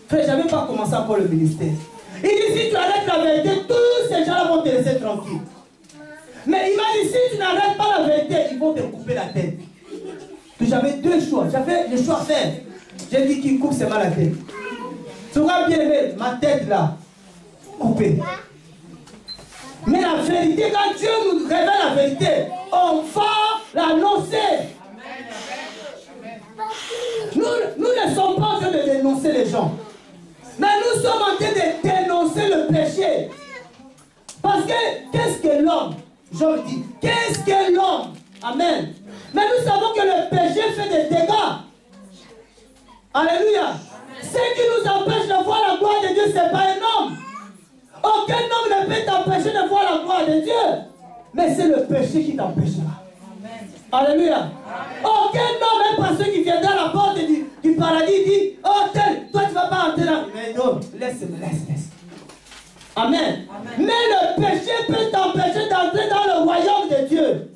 Frère, je n'avais pas commencé encore le ministère. Il dit, si tu arrêtes la vérité, tous ces gens-là vont te laisser tranquille. Mais il m'a dit, si tu n'arrêtes pas la vérité, ils vont te couper la tête. J'avais deux choix. J'avais le choix à faire. J'ai dit qu'il coupe seulement la tête. Tu vois bien aimé, ma tête là, coupée. Mais la vérité, quand Dieu nous révèle la vérité, on va l'annoncer. Nous ne sommes pas en train de dénoncer les gens. Mais nous sommes en train de dénoncer le péché. Parce que, qu'est-ce que l'homme? Je dis, qu'est-ce que l'homme? Amen. Mais nous savons que le péché fait des dégâts. Alléluia. Ce qui nous empêche de voir la gloire de Dieu, ce n'est pas un homme. Aucun homme ne peut t'empêcher de voir la gloire de Dieu. Mais c'est le péché qui t'empêchera. Alléluia. Aucun homme, même pas ceux qui viendra à la porte du paradis, dit, oh tel, toi tu ne vas pas entrer là. Mais non, laisse. Amen. Mais le péché peut t'empêcher d'entrer dans le royaume de Dieu.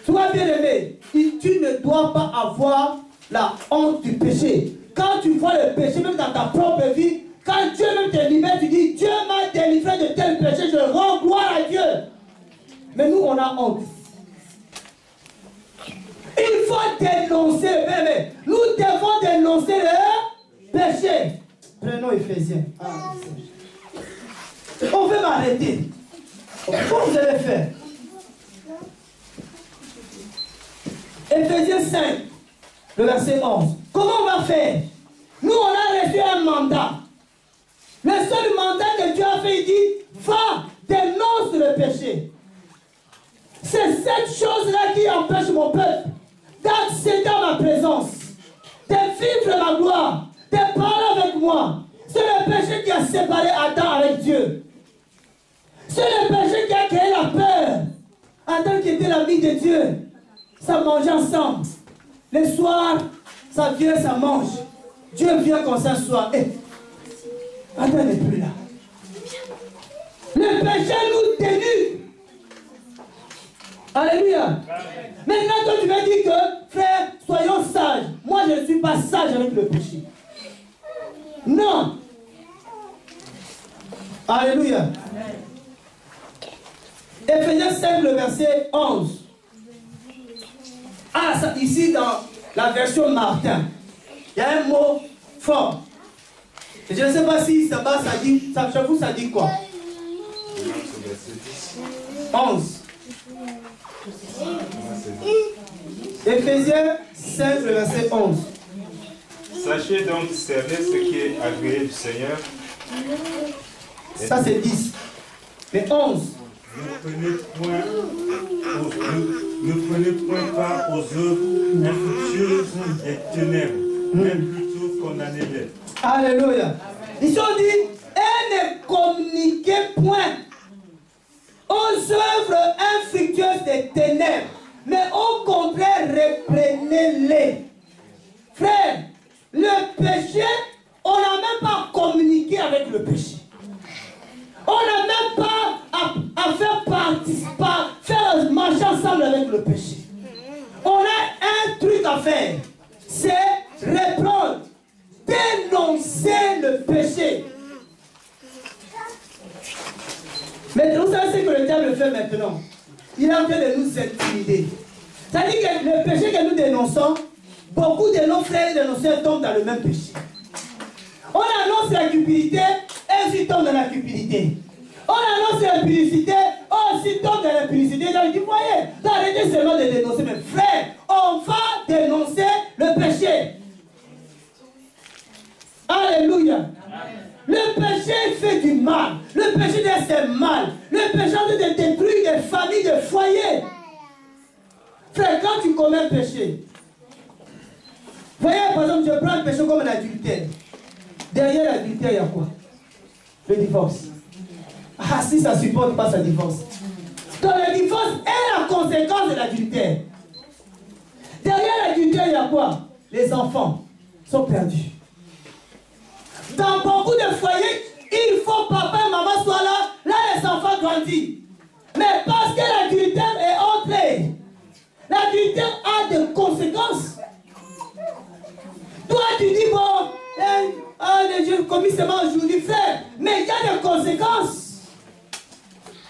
Sois bien aimé, tu ne dois pas avoir la honte du péché. Quand tu vois le péché, même dans ta propre vie, quand Dieu même te libère, tu dis, Dieu m'a délivré de tel péché, je rends gloire à Dieu. Mais nous, on a honte. Il faut dénoncer, bébé. Nous devons dénoncer le péché. Prenons Éphésiens. On veut m'arrêter. Comment vous allez faire? Éphésiens 5, le verset 11. Comment on va faire? Nous, on a reçu un mandat. Le seul mandat que Dieu a fait, il dit, va, dénonce le péché. C'est cette chose-là qui empêche mon peuple d'accéder à ma présence, de vivre ma gloire, de parler avec moi. C'est le péché qui a séparé Adam avec Dieu. C'est le péché qui a créé la peur. Adam qui était l'ami de Dieu, ça mangeait ensemble. Le soir, ça vient, ça mange. Dieu vient comme ça soir. Adam n'est plus là. Le péché nous dénude. Alléluia. Maintenant, toi, tu vas dire que, frère, soyons sages. Moi, je ne suis pas sage avec le péché. Non. Alléluia. Éphésiens 5, le verset 11. Ah, ça, ici, dans la version Martin, il y a un mot fort. Je ne sais pas si ça va, ça dit, chez vous, ça dit quoi? 11. Éphésiens 5, le verset 11. Sachez donc cerner ce qui est agréé du Seigneur. Ça c'est 10. Mais 11. Ne prenez point part aux œuvres infructueuses des ténèbres, mais plutôt condamnez-les. Alléluia. Ils ont dit, et ne communiquez point aux œuvres infructueuses des ténèbres, mais au contraire, reprenez-les. Frère, le péché, on n'a même pas communiqué avec le péché. On n'a même pas à faire participer, faire marcher ensemble avec le péché. On a un truc à faire, c'est reprendre, dénoncer le péché. Mais vous savez ce que le diable fait maintenant? Il est en train de nous intimider. C'est-à-dire que le péché que nous dénonçons, beaucoup de nos frères et de nos sœurs tombent dans le même péché. On annonce la cupidité et ils tombent dans la cupidité. On annonce l'impudicité, aussitôt de l'impudicité, j'ai dit, voyez, arrêtez seulement de dénoncer, mais frère, on va dénoncer le péché. Alléluia. Amen. Le péché fait du mal. Le péché c'est mal. Le péché de détruire des familles, des foyers. Frère, quand tu commets un péché, voyez, par exemple, je prends un péché comme un adultère. Derrière l'adultère, il y a quoi? Le divorce. Ah, si ça ne supporte pas ce divorce. Donc le divorce est la conséquence de l'adultère. Derrière l'adultère, il y a quoi? Les enfants sont perdus. Dans beaucoup de foyers, il faut que papa et maman soient là. Là, les enfants grandissent. Mais parce que l'adultère est entré, l'adultère a des conséquences. Toi, tu dis, bon, j'ai commis seulement aujourd'hui, frère, mais il y a des conséquences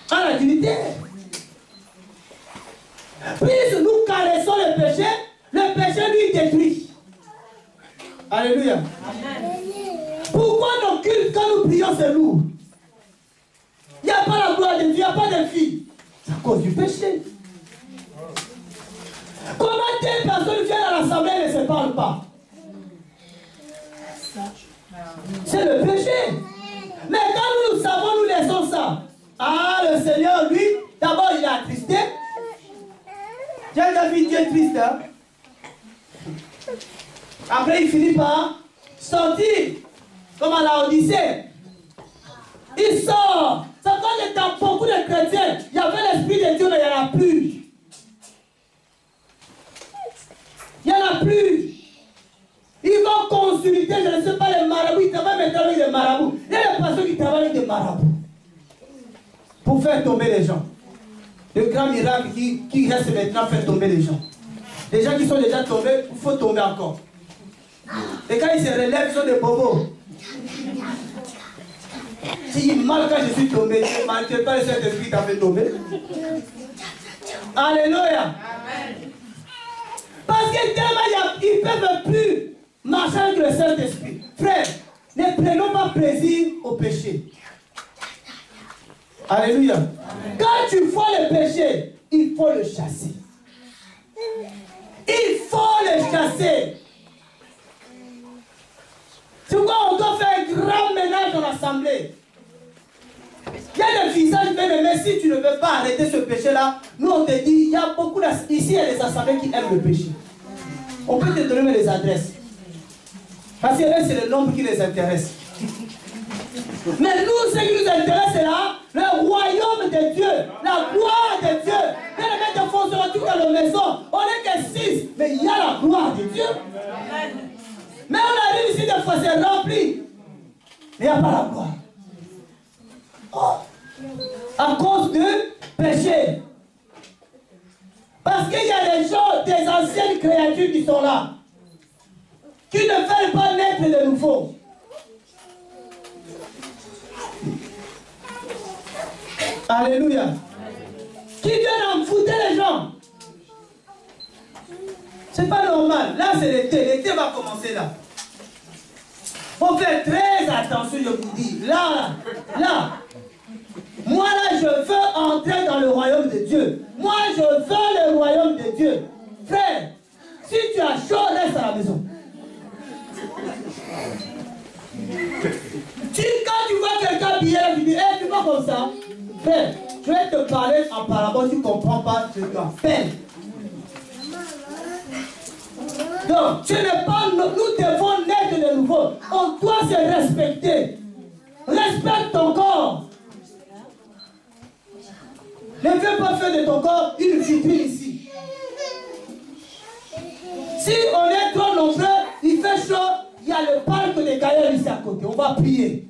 à l'adultère. Plus nous caressons le péché lui détruit. Alléluia. Amen. Pourquoi nos cultes, quand nous prions, c'est lourd? Il n'y a pas la gloire de Dieu, il n'y a pas de filles. C'est à cause du péché. Comment telle personne vient à l'assemblée et ne se parle pas? C'est le péché. Mais quand nous savons, nous laissons ça. Ah, le Seigneur, lui, d'abord il est attristé. J'ai déjà vu Dieu triste. Hein? Après, il finit par sortir. Comme à la Odyssée. Il sort. C'est quand dans beaucoup de chrétiens, il y avait l'Esprit de Dieu, mais il n'y en a plus. Il n'y en a plus. Ils vont consulter, je ne sais pas, les marabouts. Ils travaillent maintenant avec les marabouts. Il y a des personnes qui travaillent avec des marabouts. Pour faire tomber les gens. Le grand miracle qui reste maintenant, faire tomber les gens. Les gens qui sont déjà tombés, il faut tomber encore. Et quand ils se relèvent, ils sont des bobos. Si mal quand je suis tombé, je ne manquerai pas le Saint-Esprit qui t'a fait tomber. Alléluia. Amen. Parce que tellement ils ne peuvent plus marcher avec le Saint-Esprit. Frère, ne prenons pas plaisir au péché. Alléluia. Amen. Quand tu vois le péché, il faut le chasser. Il faut le chasser. C'est pourquoi on doit faire un grand ménage dans l'assemblée. Il y a des visages bien, mais si tu ne veux pas arrêter ce péché-là, nous on te dit, il y a beaucoup ici, il y a des assemblées qui aiment le péché. On peut te donner les adresses. Parce que là, c'est le nombre qui les intéresse. Mais nous, ce qui nous intéresse, c'est là, le royaume de Dieu, la gloire de Dieu. Et les mecs de fond se retrouvent dans nos maisons. On n'est que 6, mais il y a la gloire de Dieu. Mais on arrive ici, des fois, c'est rempli. Mais il n'y a pas la gloire. Oh. À cause du péché. Parce qu'il y a des gens, des anciennes créatures qui sont là, qui ne veulent pas naître de nouveau. Alléluia. Qui viennent en foutre les gens. C'est pas normal. Là, c'est l'été. L'été va commencer là. Faut faire très attention, je vous dis. Là. Moi, là, je veux entrer dans le royaume de Dieu. Moi, je veux le royaume de Dieu. Frère, si tu as chaud, reste à la maison. Quand tu vois quelqu'un habillé, tu dis, tu vois comme ça. Frère, je vais te parler en parabole, tu ne comprends pas, je t'appelle. Donc, tu n'es pas, nous devons naître de nouveau. On doit se respecter. Respecte ton corps. Ne veux pas faire de ton corps une vitrine ici. Si on est trop nombreux, il fait chaud, il y a le parc des Gaïens ici à côté. On va prier.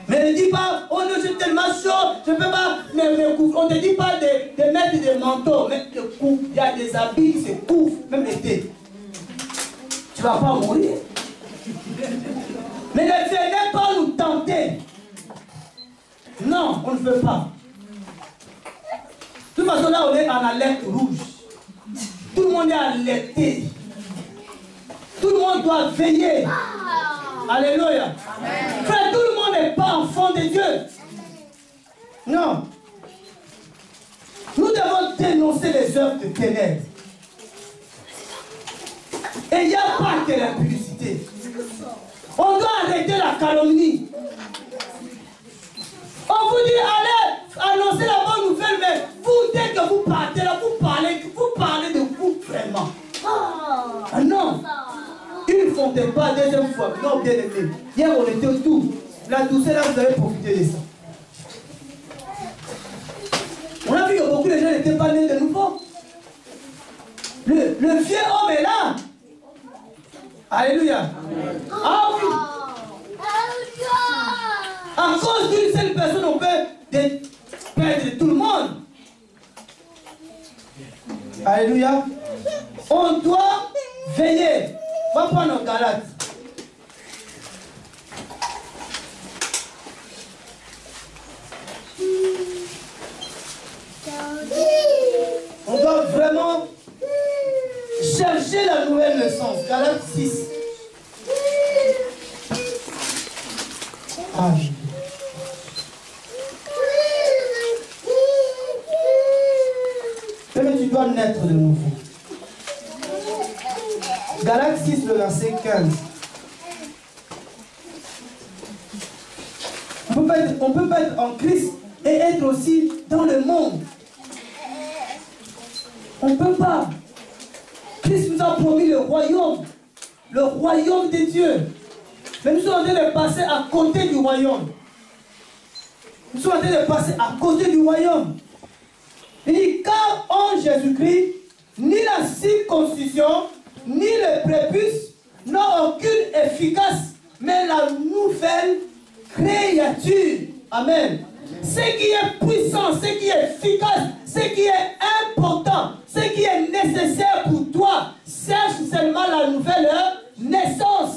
Mais ne dis pas, oh non, j'ai tellement chaud, je ne peux pas me couvrir. On ne te dit pas de mettre des manteaux, mais de couvrir. Il y a des habits qui se couvrent, même l'été. Tu ne vas pas mourir. Mais ne venez pas nous tenter. Non, on ne veut pas. De toute façon, là, on est en alerte rouge. Tout le monde est alerté. Tout le monde doit veiller. Alléluia. Frère, tout le monde est pas enfant de Dieu. Non. Nous devons dénoncer les œuvres de ténèbres. Et il n'y a pas que la publicité. On doit arrêter la calomnie. On vous dit, allez annoncer la bonne nouvelle, mais vous, dès que vous partez là, vous parlez de vous vraiment. Ah non. Une fois, pas, deuxième fois. Non, bien aimé. Hier, on était au tout. La douceur, là, vous avez profité de ça. On a vu que beaucoup de gens n'étaient pas nés de nouveau. Le vieux homme est là. Alléluia. Amen. Ah oui. À cause d'une seule personne, on peut perdre tout le monde. Alléluia. On doit veiller. On va prendre nos Galates. On doit vraiment chercher la nouvelle naissance. Galates 6. Ah. Mais tu dois naître de nouveau. Galates 6, le verset 15. On peut pas être en Christ et être aussi dans le monde. On ne peut pas. Christ nous a promis le royaume de Dieu. Mais nous sommes en train de passer à côté du royaume. Nous sommes en train de passer à côté du royaume. Il dit, car en Jésus-Christ, ni la circoncision, ni le prépuce n'ont aucune efficace, mais la nouvelle créature. Amen. Ce qui est puissant, ce qui est efficace, ce qui est important, ce qui est nécessaire pour toi, cherche seulement la nouvelle naissance.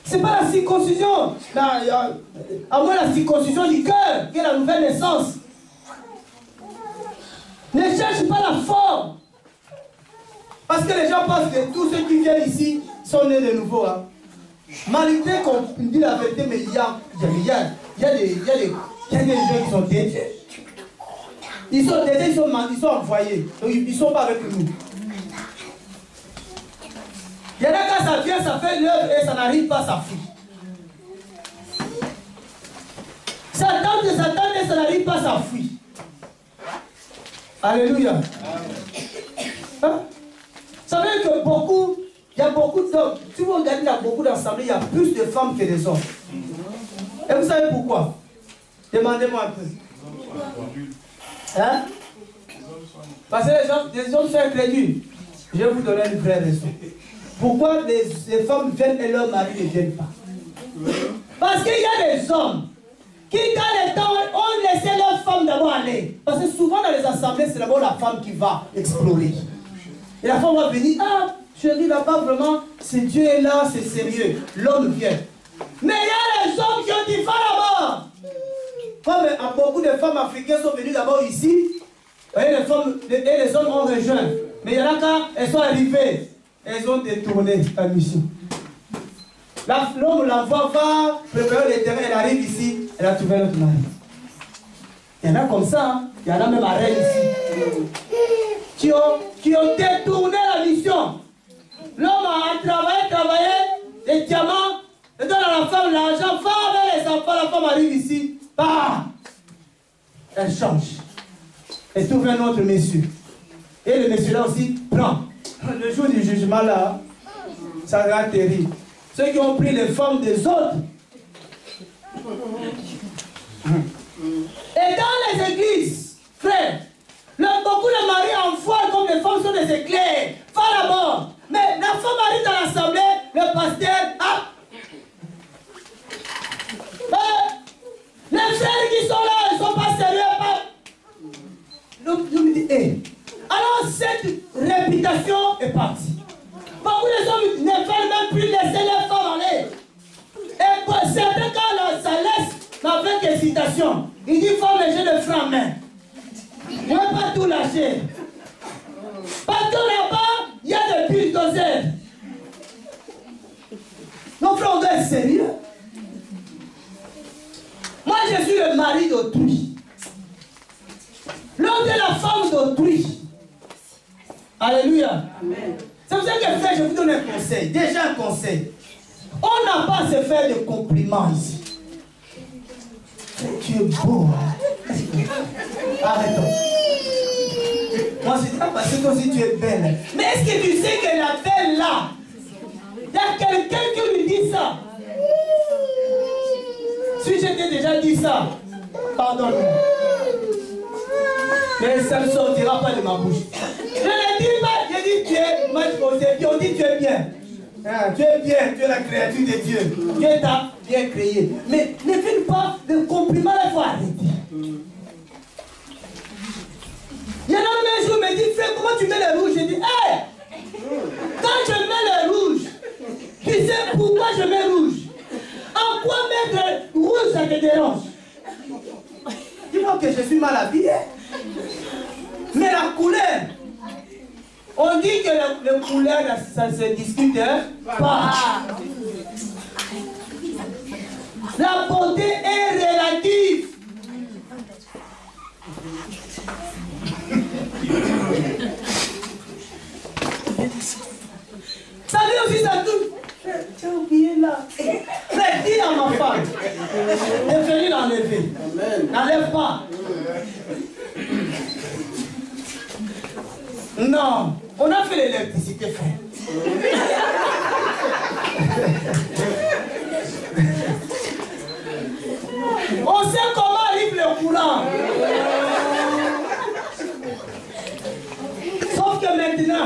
Ce n'est pas la circoncision, à moins la circoncision du cœur, qui est la nouvelle naissance. Ne cherche pas la forme. Parce que les gens pensent que tous ceux qui viennent ici sont nés de nouveau. Hein. Malgré qu'on dit la vérité, mais il y a des gens qui sont dédiés. Ils sont dédiés, ils sont envoyés. Donc ils ne sont pas avec nous. Il y en a quand ça vient, ça fait l'œuvre et ça n'arrive pas, ça fuit. Ça tente et ça n'arrive pas, ça fuit. Alléluia. Hein? Vous savez que beaucoup, il y a beaucoup d'hommes. Si vous regardez, il y a beaucoup d'assemblées, il y a plus de femmes que des hommes. Et vous savez pourquoi? Demandez-moi un peu. Hein? Parce que les hommes sont incrédules. Je vais vous donner une vraie raison. Pourquoi les femmes viennent et leurs maris ne viennent pas? Parce qu'il y a des hommes qui, dans les temps, ont laissé leurs femmes d'abord aller. Parce que souvent dans les assemblées, c'est d'abord la femme qui va explorer. Et la femme va venir, ah, chérie, là-bas, vraiment, c'est Dieu est là, c'est sérieux. L'homme vient. Mais il y a les hommes qui ont dit, va là-bas. Comme beaucoup de femmes africaines sont venues d'abord ici, et les hommes ont rejoint. Mais il y en a quand elles sont arrivées, elles ont détourné la mission. L'homme l'envoie, va préparer le terrain, elle arrive ici, elle a trouvé notre mari. Il y en a comme ça, hein. Il y en a même à Rennes ici. Qui ont détourné la mission. L'homme a travaillé, les diamants, et donne à la femme l'argent, va avec les enfants, la femme arrive ici, bah, elle change. Elle trouve un autre monsieur. Et le monsieur là aussi prend. Le jour du jugement là, ça sera terrible. Ceux qui ont pris les femmes des autres. Et dans les églises, frère, beaucoup de maris envoient comme les femmes sont des éclairs. Va là-bas. Mais la femme arrive dans l'assemblée, le pasteur, ah. Les frères qui sont là, ils ne sont pas sérieux. Donc, je me dis, hey. Alors cette réputation est partie. Beaucoup de hommes ne veulent même plus laisser les femmes aller. Et pour certains cas, ça laisse avec hésitation. Il dit, femme, j'ai le frein en main. Je ne vais pas tout lâcher. Parce que là-bas, il y a des bulldozers. Nos frères, on doit être sérieux. je suis le mari d'autrui, l'autre est la femme d'autrui. Alléluia. C'est pour ça que frère, je vous donne un conseil. Déjà un conseil. On n'a pas à se faire de compliments ici. Tu es beau. Hein? Arrêtons. Moi, je dis pas parce que toi aussi tu es belle. Mais est-ce que tu sais que la belle là, il y a quelqu'un qui lui dit ça? Si je t'ai déjà dit ça, pardonne-moi. Mais ça ne sortira pas de ma bouche. Je ne dis pas, je dis tu es mal posé, puis on dit tu es bien. Ah, tu es bien, tu es la créature de Dieu. Dieu t'a bien créé. Mais ne fais pas de compliments, il faut arrêter. Il y en a un jour, il me dit, frère, comment tu mets le rouge? Je dis, hey, quand je mets le rouge, tu sais pourquoi je mets rouge? En quoi mettre rouge, ça te dérange? Dis-moi que je suis mal habillé. Mais la couleur, on dit que la couleur, ça se discute pas. La beauté est relative. Ça veut aussi ça tout. Tu as oublié là. Mais dis à ma femme, de venir l'enlever. N'enlève pas. Non, on a fait l'électricité, frère. On sait comment arrive le courant. Sauf que maintenant,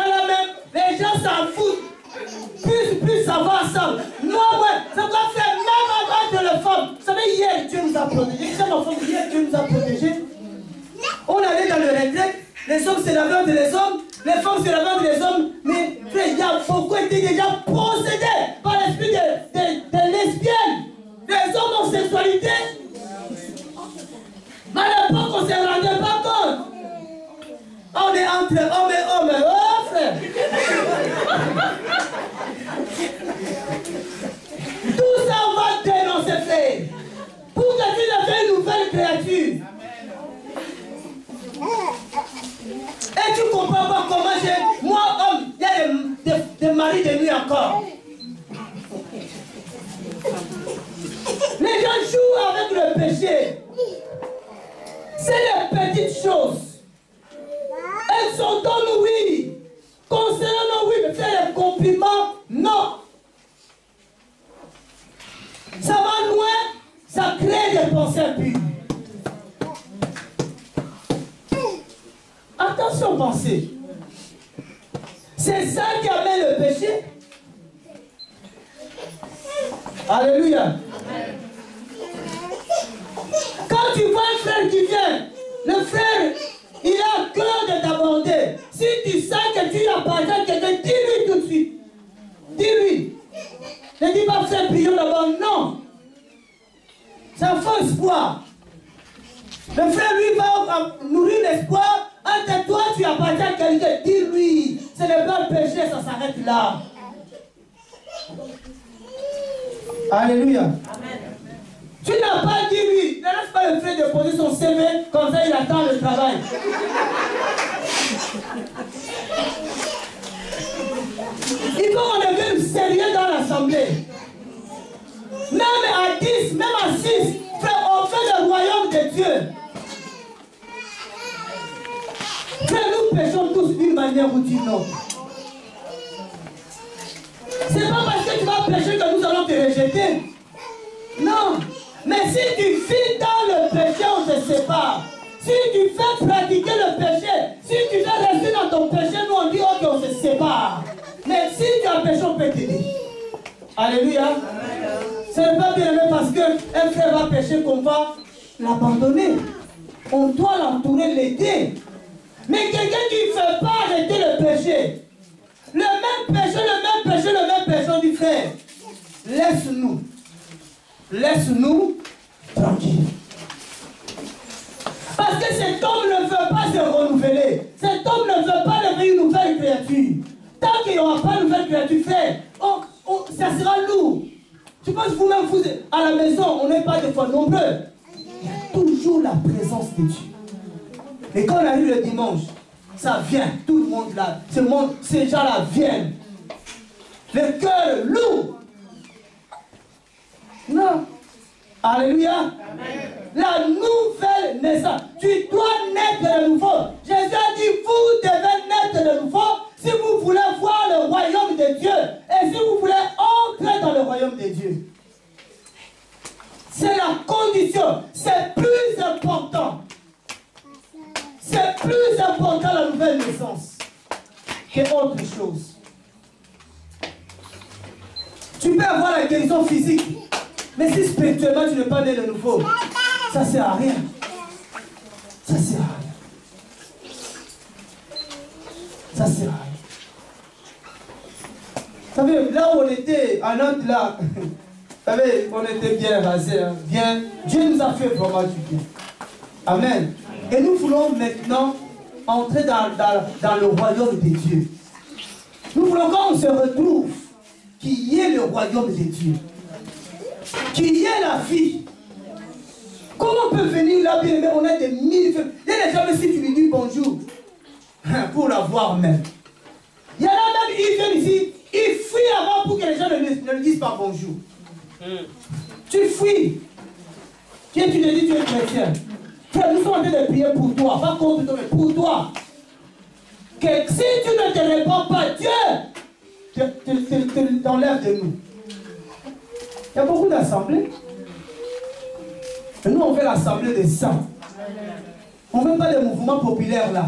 là même, les gens s'en foutent. Plus ça va ensemble. Moi, ouais, ça doit faire même avant de le femmes. Vous savez, hier, Dieu nous a protégés. Hier, Dieu nous a protégés. On allait dans le retraite, les hommes se lavaient entre les hommes, les femmes se lavaient entre les hommes, mais frère, il y a beaucoup été déjà possédés par l'esprit de lesbiennes, des hommes en sexualité. Mais à l'époque, on ne se rendait pas compte. On est entre hommes et hommes, oh frère. Tout ça, on va dénoncer, frère, pour que tu deviennes une nouvelle créature. Et tu comprends pas comment j'ai... Moi, homme, il y a des maris de nuit encore. Les gens jouent avec le péché. C'est les petites choses. Elles sont dans nous, oui. Concernant nous, oui, mais faire les compliments, non. Ça va loin, ça crée des pensées impures. Attention, pensez. C'est ça qui amène le péché. Alléluia. Amen. Quand tu vois un frère qui vient, le frère, il a cœur de t'aborder. Si tu sens que tu appartiens à quelqu'un, dis-lui tout de suite. Dis-lui. Ne dis pas frère, prions d'abord. Non. C'est un faux espoir. Le frère, lui, va nourrir l'espoir. Entre toi, tu appartiens à quelqu'un. Dis-lui. Ce n'est pas le péché, ça s'arrête là. Alléluia. Amen. Tu n'as pas dit lui. Ne laisse pas le frère de poser son CV, comme ça il attend le travail. Il faut qu'on devienne sérieux dans l'assemblée. Même à 10, même à 6, frère, on fait le royaume de Dieu. Frère, nous péchons tous d'une manière ou d'une autre. C'est pas parce que tu vas pécher que nous allons te rejeter. Non. Mais si tu vis dans le péché, on te sépare. Si tu fais pratiquer le péché, si tu fais rester dans ton péché, nous on dit ok, on se sépare. Mais si tu as péché, on peut t'aider. Alléluia. Ce n'est pas bien aimé parce qu'un frère va pécher qu'on va l'abandonner. On doit l'entourer, l'aider. Mais quelqu'un qui ne fait pas arrêter le péché, le même péché, on dit frère, laisse-nous tranquille. Parce que cet homme ne veut pas se renouveler. Cet homme ne veut pas devenir une nouvelle créature. Tant qu'il n'y aura pas de nouvelle créature, frère, ça sera lourd. pense vous-même, vous, à la maison, on n'est pas des fois nombreux. Il y a toujours la présence de Dieu. Et quand on arrive le dimanche, ça vient, tout le monde là, ces gens-là viennent. Le cœur lourd. Non. Alléluia. Amen. La nouvelle naissance. Tu dois naître de nouveau. Jésus a dit, vous devez naître de nouveau si vous voulez voir le royaume de Dieu. Et si vous voulez entrer dans le royaume de Dieu. C'est la condition. C'est plus important. C'est plus important la nouvelle naissance que autre chose. Tu peux avoir la guérison physique, mais si spirituellement tu n'es pas né de nouveau, ça ne sert à rien. Ça ne sert à rien. Ça ne sert à rien. Vous savez, là où on était, à Nantes, là, vous savez, on était bien rasés, hein, bien. Dieu nous a fait vraiment du bien. Amen. Et nous voulons maintenant entrer dans le royaume de Dieu. Nous voulons quand on se retrouve, qu'il y ait le royaume de Dieu. Qu'il y ait la vie. Comment on peut venir là, bien aimé, on a des mille... Il y a des gens, si tu lui dis bonjour, pour la voir même. Il y en a même, ils viennent ici, ils fuient avant pour que les gens ne lui disent pas bonjour. Tu fuis. Tu te dis, tu es chrétien. Frère, nous sommes en train de prier pour toi, pas contre toi, mais pour toi. Que si tu ne te réponds pas, Dieu t'enlève de nous. Il y a beaucoup d'assemblées. Et nous, on fait l'assemblée des saints. On ne veut pas des mouvements populaires là.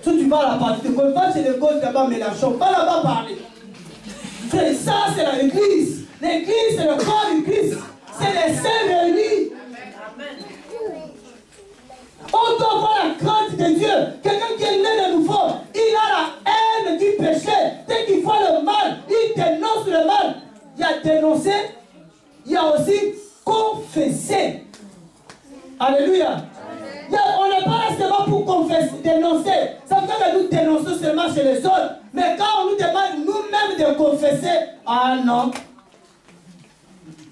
Si tu vas à la partie de gauche, va chez les gauches là-bas, Mélenchon, va là-bas parler. C'est ça, c'est l'église. L'église, c'est le corps du Christ. C'est les saints réunis. On doit voir la crainte de Dieu. Quelqu'un qui est né de nouveau, il a la haine du péché. Dès qu'il voit le mal, il dénonce le mal. Il y a dénoncé, il y a aussi confessé. Alléluia. On n'est pas là seulement pour confesser, dénoncer. Ça veut dire que nous dénonçons seulement chez les autres. Mais quand on nous demande nous-mêmes de confesser, ah non,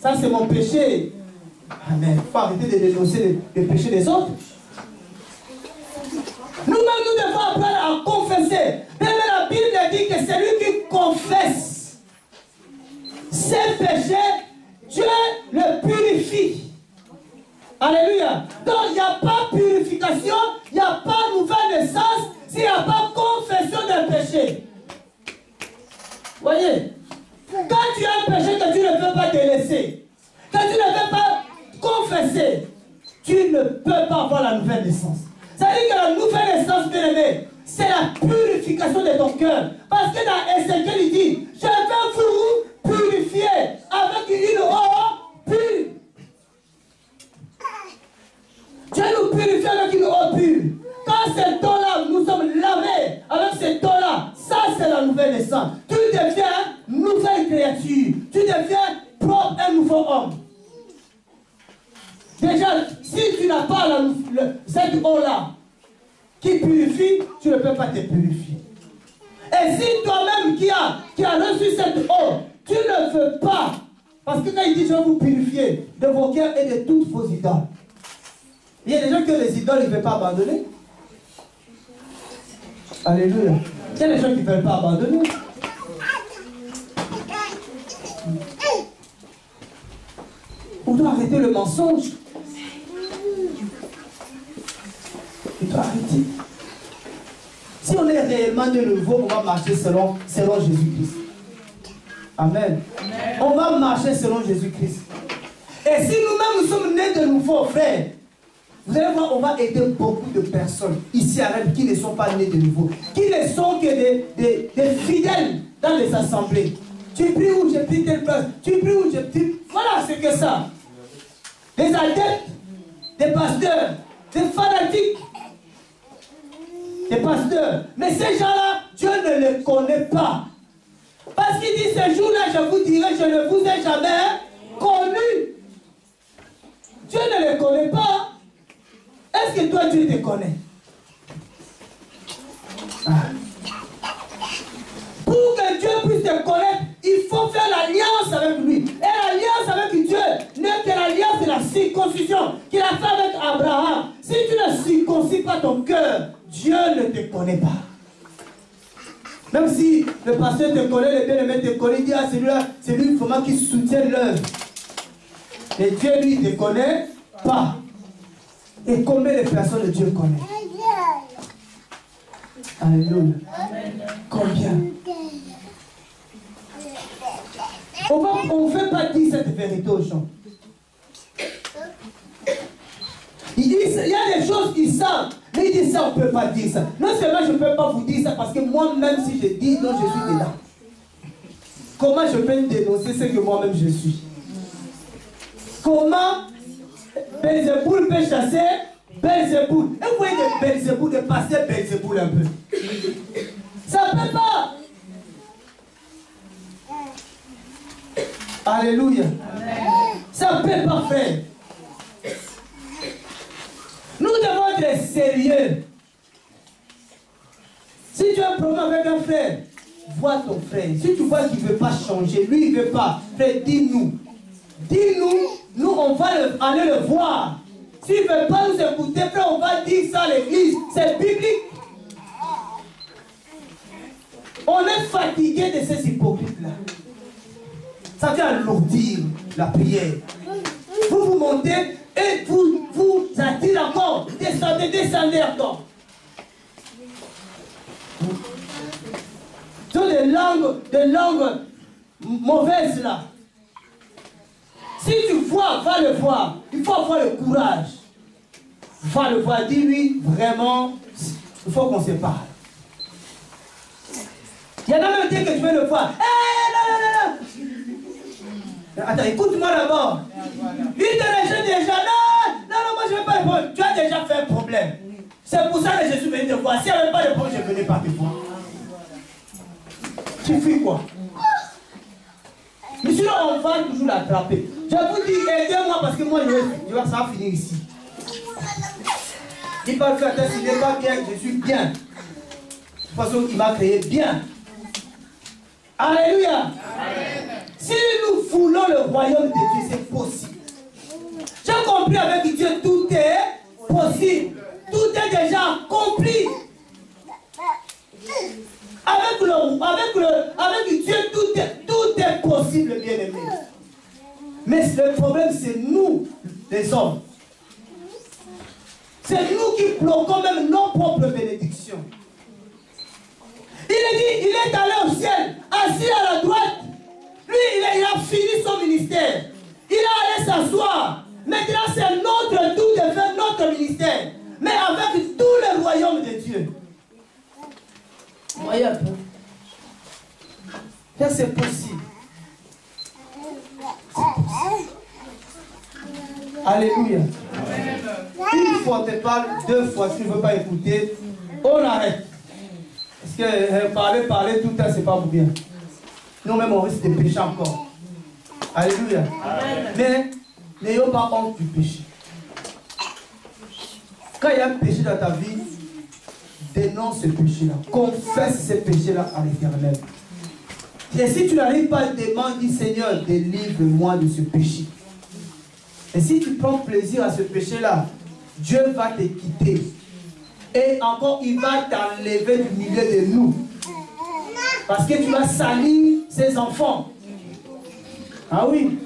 ça c'est mon péché. Amen. Il faut arrêter de dénoncer les péchés des autres. Nous-mêmes, nous devons apprendre à confesser. Même la Bible dit que c'est lui qui confesse ses péchés, Dieu le purifie. Alléluia. Donc, il n'y a pas purification, il n'y a pas nouvelle naissance s'il n'y a pas confession d'un péché. Voyez, quand tu as un péché que tu ne peux pas délaisser, que tu ne peux pas confesser, tu ne peux pas avoir la nouvelle naissance. Ça veut dire que la nouvelle naissance, bien aimé, c'est la purification de ton cœur. Parce que dans Ézéchiel, il dit, je vais vous purifier avec une eau pure. Dieu nous purifie avec une eau pure. Quand cette eau-là, nous sommes lavés avec cette eau-là, ça c'est la nouvelle naissance. Tu deviens une nouvelle créature. Tu deviens propre, un nouveau homme. Déjà, si tu n'as pas cette eau-là qui purifie, tu ne peux pas te purifier. Et si toi-même qui a reçu cette eau, tu ne veux pas, parce que quand il dit je vais vous purifier de vos cœurs et de toutes vos idoles. Il y a des gens que les idoles ne veulent pas abandonner. Alléluia. Il y a des gens qui ne veulent pas abandonner. On doit arrêter le mensonge. Il doit arrêter. Si on est réellement de nouveau, on va marcher selon Jésus-Christ. Amen. Amen. On va marcher selon Jésus-Christ. Et si nous-mêmes nous sommes nés de nouveau, frères, vous allez voir, on va aider beaucoup de personnes ici à Rennes qui ne sont pas nées de nouveau, qui ne sont que des fidèles dans les assemblées. Tu pries où j'ai pris telle place, tu pries où j'ai pris. Voilà, c'est que ça. Des adeptes, des pasteurs, des fanatiques, des pasteurs. Mais ces gens-là, Dieu ne les connaît pas. Parce qu'il dit, ce jour-là, je vous dirai, je ne vous ai jamais connus. Dieu ne les connaît pas. Est-ce que toi, Dieu te connaît? Pour que Dieu puisse te connaître, il faut faire l'alliance avec lui. Et l'alliance avec circoncision qu'il a fait avec Abraham, si tu ne circoncis pas ton cœur, Dieu ne te connaît pas. Même si le pasteur te connaît, le bien-aimé te connaît, il dit, ah, celui-là, c'est lui vraiment qui soutient l'œuvre. Et Dieu, lui, ne te connaît pas. Et combien de personnes Dieu connaît? Alléluia. Combien? On ne veut pas dire cette vérité aux gens. Il y a des choses qu'ils savent, mais ils disent ça, on ne peut pas dire ça. Non seulement je ne peux pas vous dire ça, parce que moi-même, si je dis non, je suis dedans. Comment je peux dénoncer ce que moi-même je suis? Comment Belzéboul peut chasser Belzéboul? Et vous voyez de Belzéboul, de passer Belzéboul un peu. Ça ne peut pas. Alléluia. Ça ne peut pas faire. Nous devons être sérieux. Si tu as un problème avec un frère, vois ton frère. Si tu vois qu'il ne veut pas changer, lui il ne veut pas, frère, dis-nous. Dis-nous, nous on va aller le voir. S'il ne veut pas nous écouter, frère, on va dire ça à l'église. C'est biblique. On est fatigué de ces hypocrites-là. Ça vient alourdir la prière. Vous vous montez et vous attirez encore. Descendez encore. Ce sont des langues mauvaises là. Si tu vois, va le voir. Il faut avoir le courage. Va le voir, dis-lui vraiment, il faut qu'on se parle. Il y en a même dit que tu veux le voir. Non. Attends, écoute-moi d'abord. Il te rejette déjà. Non, moi je ne vais pas répondre. Tu as déjà fait un problème. C'est pour ça que je suis venu te voir. S'il n'y avait pas de problème, je ne venais pas te voir. Tu fais quoi? Mais sinon, on va toujours l'attraper. Je vous dis, aidez-moi parce que moi, ça va finir ici. Il va faire attention, s'il n'est pas bien, je suis bien. De toute façon, il m'a créé bien. Alléluia. Amen. Si nous voulons le royaume de Dieu, c'est possible. J'ai compris avec Dieu, tout est possible. Tout est déjà accompli. Avec Dieu, tout est possible, bien-aimé. Mais le problème, c'est nous, les hommes. C'est nous qui bloquons même nos propres bénédictions. Il est dit, il est allé au ciel, assis à la droite. Lui, il a fini son ministère. Il est allé s'asseoir. Maintenant, c'est notre tour de faire notre ministère. Mais avec tout le royaume de Dieu. Voyez un peu. C'est possible. Alléluia. Une fois, on te parle, deux fois, si tu ne veux pas écouter, on arrête. Parce que parler tout le temps, ce n'est pas bien. Nous-mêmes, on risque de pécher encore. Alléluia. Amen. Mais n'ayons pas honte du péché. Quand il y a un péché dans ta vie, dénonce ce péché-là. Confesse ce péché-là à l'Éternel. Et si tu n'arrives pas à le demander, dis Seigneur, délivre-moi de ce péché. Et si tu prends plaisir à ce péché-là, Dieu va te quitter. Et encore, il va t'enlever du milieu de nous. Parce que tu vas salir ses enfants. Ah oui.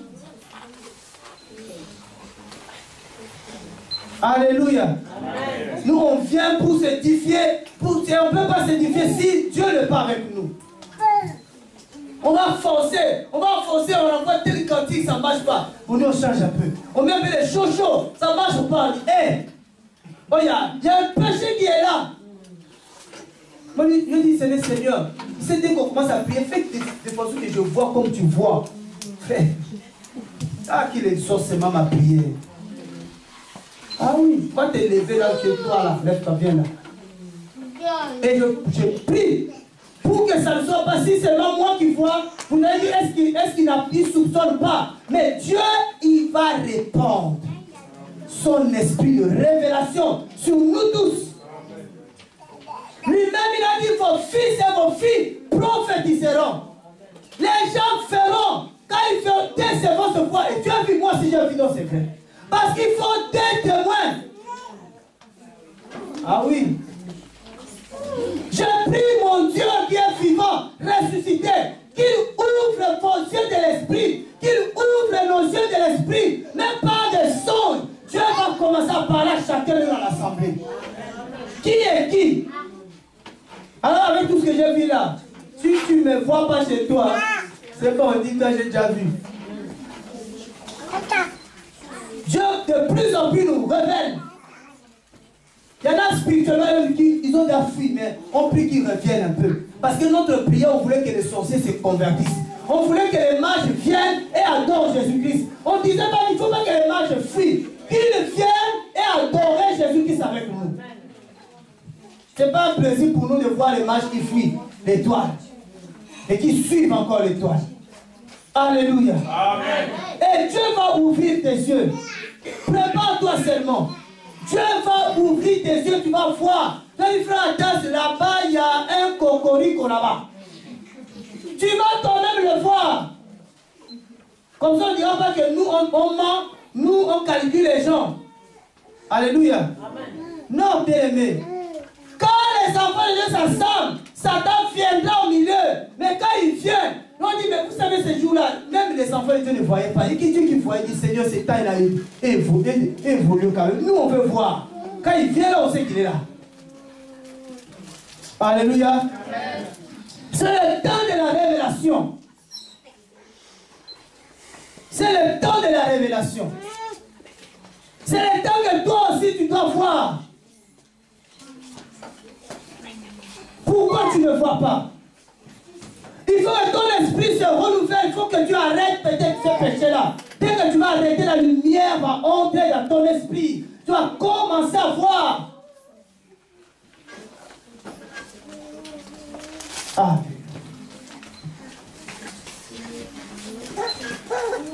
Alléluia. Amen. Nous, on vient pour s'édifier. On ne peut pas s'édifier si Dieu n'est pas avec nous. On va forcer, on envoie tel cantique, ça ne marche pas. Pour nous, on change un peu. On met un peu les chauds, ça ne marche pas. Hé, oh, il y a un péché qui est là. Moi, je dis, Seigneur, c'est dès qu'on commence à prier, fais de façon que je vois comme tu vois. Frère, qu'il exauce seulement ma prière. Ah oui, va te lever là, chez toi là, lève-toi, viens là. Et je prie. Pour que ça ne soit pas si seulement moi qui vois, vous n'avez dit, est-ce qu'il ne soupçonne pas? Mais Dieu, il va répandre son esprit de révélation sur nous tous. Lui-même, il a dit, vos fils et vos filles prophétiseront. Les gens feront, quand ils feront, tes servants se voient. Et Dieu a vu moi si j'ai vu, non, c'est vrai. Parce qu'il faut des témoins. Ah oui. Je prie mon Dieu qui est vivant, ressuscité, qu'il ouvre vos yeux de l'esprit, qu'il ouvre nos yeux de l'esprit, même pas de songe. Dieu va commencer à parler à chacun dans l'assemblée. Qui est qui? Alors avec tout ce que j'ai vu là, si tu ne me vois pas chez toi, c'est qu'on dit que j'ai déjà vu. Dieu de plus en plus nous révèle. Il y en a spirituellement qui ils ont déjà fui, mais on prie qu'ils reviennent un peu. Parce que notre prière, on voulait que les sorciers se convertissent. On voulait que les mages viennent et adorent Jésus-Christ. On disait pas qu'il ne faut pas que les mages fuient. Qu'ils viennent et adorent Jésus-Christ avec nous. Ce n'est pas un plaisir pour nous de voir les mages qui fuient l'étoile. Et qui suivent encore l'étoile. Alléluia. Amen. Et Dieu va ouvrir tes yeux. Prépare-toi seulement. Dieu va ouvrir tes yeux, tu vas voir. Quand il fera la tasse là-bas, il y a un cocorico là-bas. Tu vas toi-même le voir. Comme ça, on ne dira pas que nous, on ment, nous, on calcule les gens. Alléluia. Amen. Non, bien-aimé. Quand les enfants de Dieu s'assemblent, Satan viendra au milieu. Mais quand il vient, on dit, mais vous savez, ces jours-là, même les enfants de Dieu ne voyaient pas. Et qui dit qu'il voyait, il dit, Seigneur, c'est temps, il a évolué quand même. Nous, on veut voir. Quand il vient là, on sait qu'il est là. Alléluia. C'est le temps de la révélation. C'est le temps de la révélation. C'est le temps que toi aussi, tu dois voir. Pourquoi tu ne vois pas? Il faut que ton esprit se renouvelle. Il faut que tu arrêtes peut-être ce péché-là. Dès que tu vas arrêter, la lumière va entrer dans ton esprit. Tu vas commencer à voir. Ah.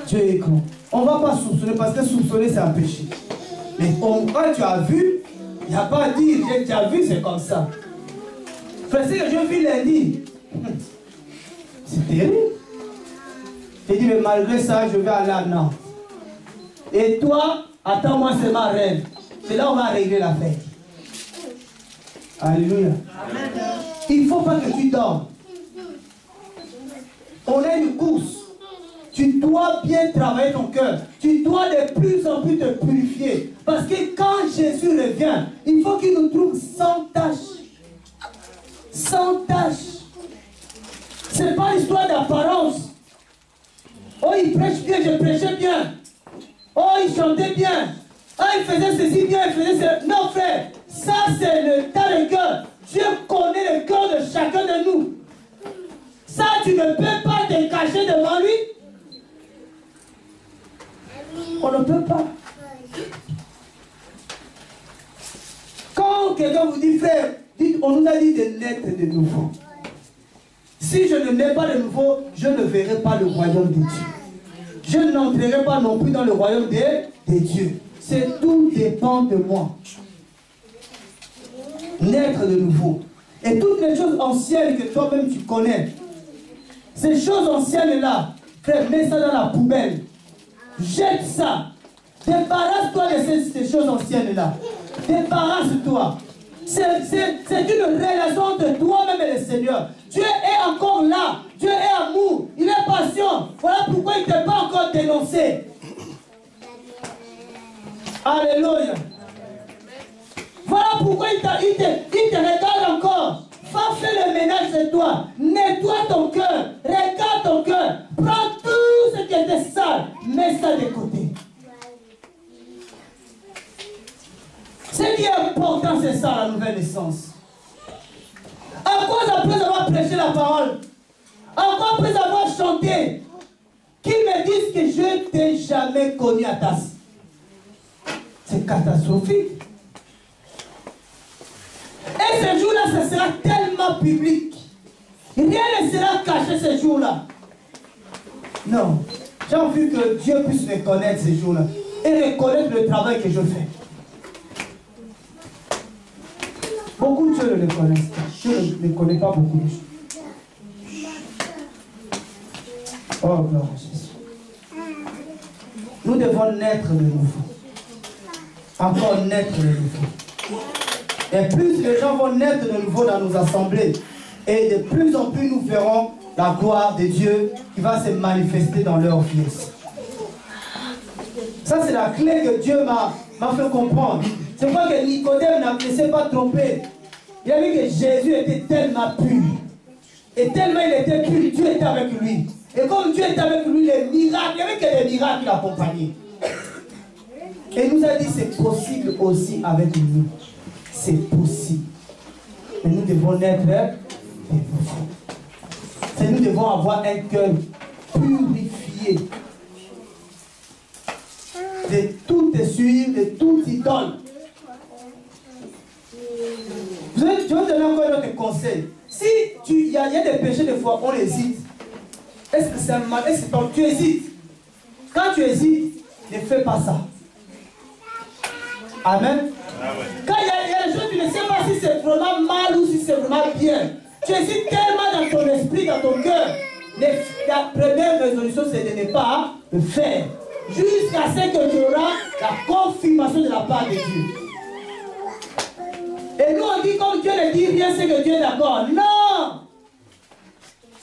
Dieu est grand. On ne va pas soupçonner parce que soupçonner c'est un péché. Mais quand tu as vu, il n'y a pas à dire j'ai déjà vu, c'est comme ça. Frère, ce que je vis lundi, c'est terrible. J'ai dit, mais malgré ça, je vais aller à Nantes. Et toi, attends-moi, c'est ma rêve. C'est là où on va régler l'affaire. Alléluia. Amen. Il ne faut pas que tu dormes. On a une course. Tu dois bien travailler ton cœur. Tu dois de plus en plus te purifier. Parce que quand Jésus revient, il faut qu'il nous trouve sans tâche. Sans tâche. Ce n'est pas l'histoire d'apparence. Oh, il prêche bien, je prêchais bien. Oh, il chantait bien. Oh, il faisait ceci bien, il faisait cela. Non, frère, ça c'est le tas de cœur. Dieu connaît le cœur de chacun de nous. Ça, tu ne peux pas te cacher devant lui. On ne peut pas. Quand quelqu'un vous dit, frère, on nous a dit de naître de nouveau. Si je ne nais pas de nouveau, je ne verrai pas le royaume de Dieu. Je n'entrerai pas non plus dans le royaume de Dieu. C'est tout dépend de moi. Naître de nouveau. Et toutes les choses anciennes que toi-même tu connais, ces choses anciennes-là, frère, mets ça dans la poubelle. Jette ça. Débarrasse-toi de ces choses anciennes-là. Débarrasse-toi. C'est une relation entre toi-même et le Seigneur. Dieu est encore là. Dieu est amour. Il est patient. Voilà pourquoi il ne t'a pas encore dénoncé. Alléluia. Voilà pourquoi il te regarde encore. Va faire le ménage de toi. Nettoie ton cœur. Regarde ton cœur. Prends tout ce qui était sale. Mets ça de côté. Ce qui est important, c'est ça, la nouvelle naissance. À quoi après avoir prêché la parole? À quoi après avoir chanté? Qu'ils me disent que je ne t'ai jamais connu à tasse. C'est catastrophique. Et ce jour-là, ce sera tellement public. Rien ne sera caché ce jour-là. Non. J'ai envie que Dieu puisse me connaître ce jour-là. Et reconnaître le travail que je fais. Beaucoup de gens ne le connaissent pas. Je ne connais pas beaucoup de gens. Oh, gloire à Jésus. Nous devons naître de nouveau. encore naître de nouveau. Et plus les gens vont naître de nouveau dans nos assemblées, et de plus en plus nous verrons la gloire de Dieu qui va se manifester dans leur vie. Ça, c'est la clé que Dieu m'a fait comprendre. C'est pourquoi que Nicodème ne s'est pas trompé. Il a vu que Jésus était tellement pur. Et tellement il était pur, Dieu était avec lui. Et comme Dieu était avec lui, les miracles, il n'y avait que des miracles qui l'accompagnaient. Et il nous a dit, c'est possible aussi avec nous. C'est possible. Mais nous devons naître des nouveaux. Nous devons avoir un cœur purifié de toute suite, de toute idole. Je vais te donner encore un autre conseil. Si il y a des péchés, des fois, on hésite. Est-ce que c'est un mal? Est-ce que tu hésites? Quand tu hésites, ne fais pas ça. Amen. Quand il y a des choses, tu ne sais pas si c'est vraiment mal ou si c'est vraiment bien. Tu hésites tellement dans ton esprit, dans ton cœur. La première résolution, c'est de ne pas le faire. Jusqu'à ce que tu auras la confirmation de la part de Dieu. Et nous, on dit comme Dieu ne dit rien, c'est que Dieu est d'accord. Non!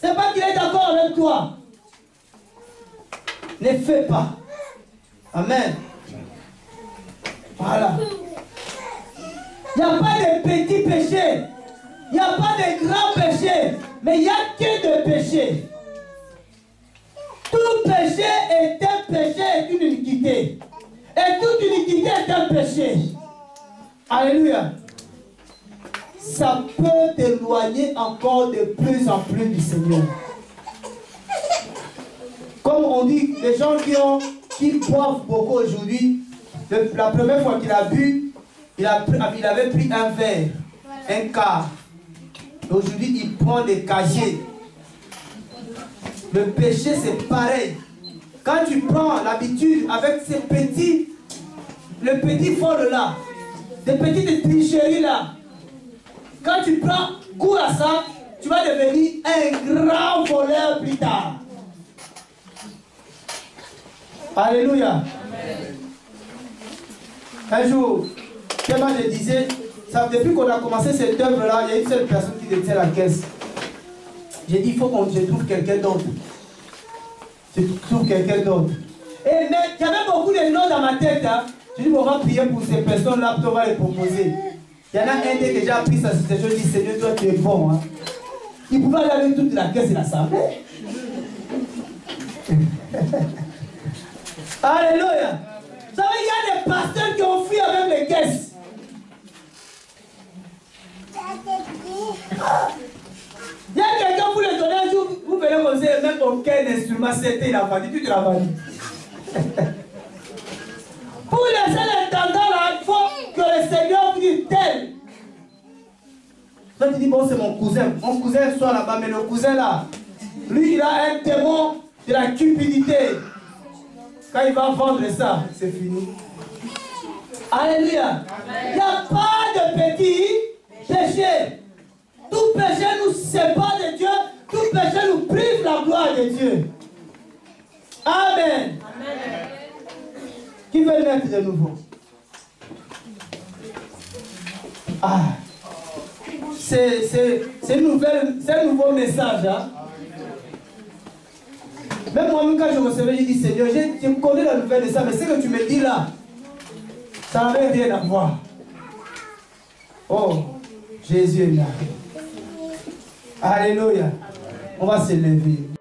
C'est pas qu'il est d'accord avec toi. Ne fais pas. Amen. Voilà. Il n'y a pas de petits péchés. Il n'y a pas de grands péchés. Mais il n'y a que de péchés. Tout péché est un péché et une iniquité. Et toute iniquité est un péché. Alléluia. Ça peut t'éloigner encore de plus en plus du Seigneur. Comme on dit, les gens qui boivent beaucoup aujourd'hui, la première fois qu'il a bu, il avait pris un verre, un quart. Aujourd'hui, il prend des casiers. Le péché, c'est pareil. Quand tu prends l'habitude avec ces petits, le petit vol là, des petites tricheries là, quand tu prends goût à ça, tu vas devenir un grand voleur plus tard. Alléluia. Un jour, tellement je disais, ça, depuis qu'on a commencé cette œuvre-là, il y a une seule personne qui détient la caisse. J'ai dit, il faut que je trouve quelqu'un d'autre. Je trouve quelqu'un d'autre. Et mais il y avait beaucoup de noms dans ma tête. Hein. Je dis, on va prier pour ces personnes-là, on va les proposer. Il y en a un qui a déjà pris sa situation, il dit, Seigneur, toi tu es bon. Hein. Il pouvait aller avec toute la caisse de l'assemblée. Alléluia. Vous savez, il y a des pasteurs qui ont fui avec les caisses. Il y a quelqu'un, vous le donnez un jour, vous venez comme ça, même aucun instrument, c'était la vanité, tu l'as vendu. Pour laisser l'intendant là, il faut que le Seigneur vous dise tel. Toi tu dis, bon, c'est mon cousin. Mon cousin soit là-bas, mais le cousin là, lui, il a un démon de la cupidité. Quand il va vendre ça, c'est fini. Alléluia. Il n'y a pas de petits péchés. Tout péché nous sépare de Dieu. Tout péché nous prive la gloire de Dieu. Amen. Amen. Qui veut naître de nouveau? Ah. C'est un nouveau message. Hein? Même moi-même, quand je recevais, j'ai dit, Seigneur, je connais la nouvelle de ça, mais ce que tu me dis là, ça n'avait rien à voir. Oh, Jésus est là. Alléluia. On va se lever.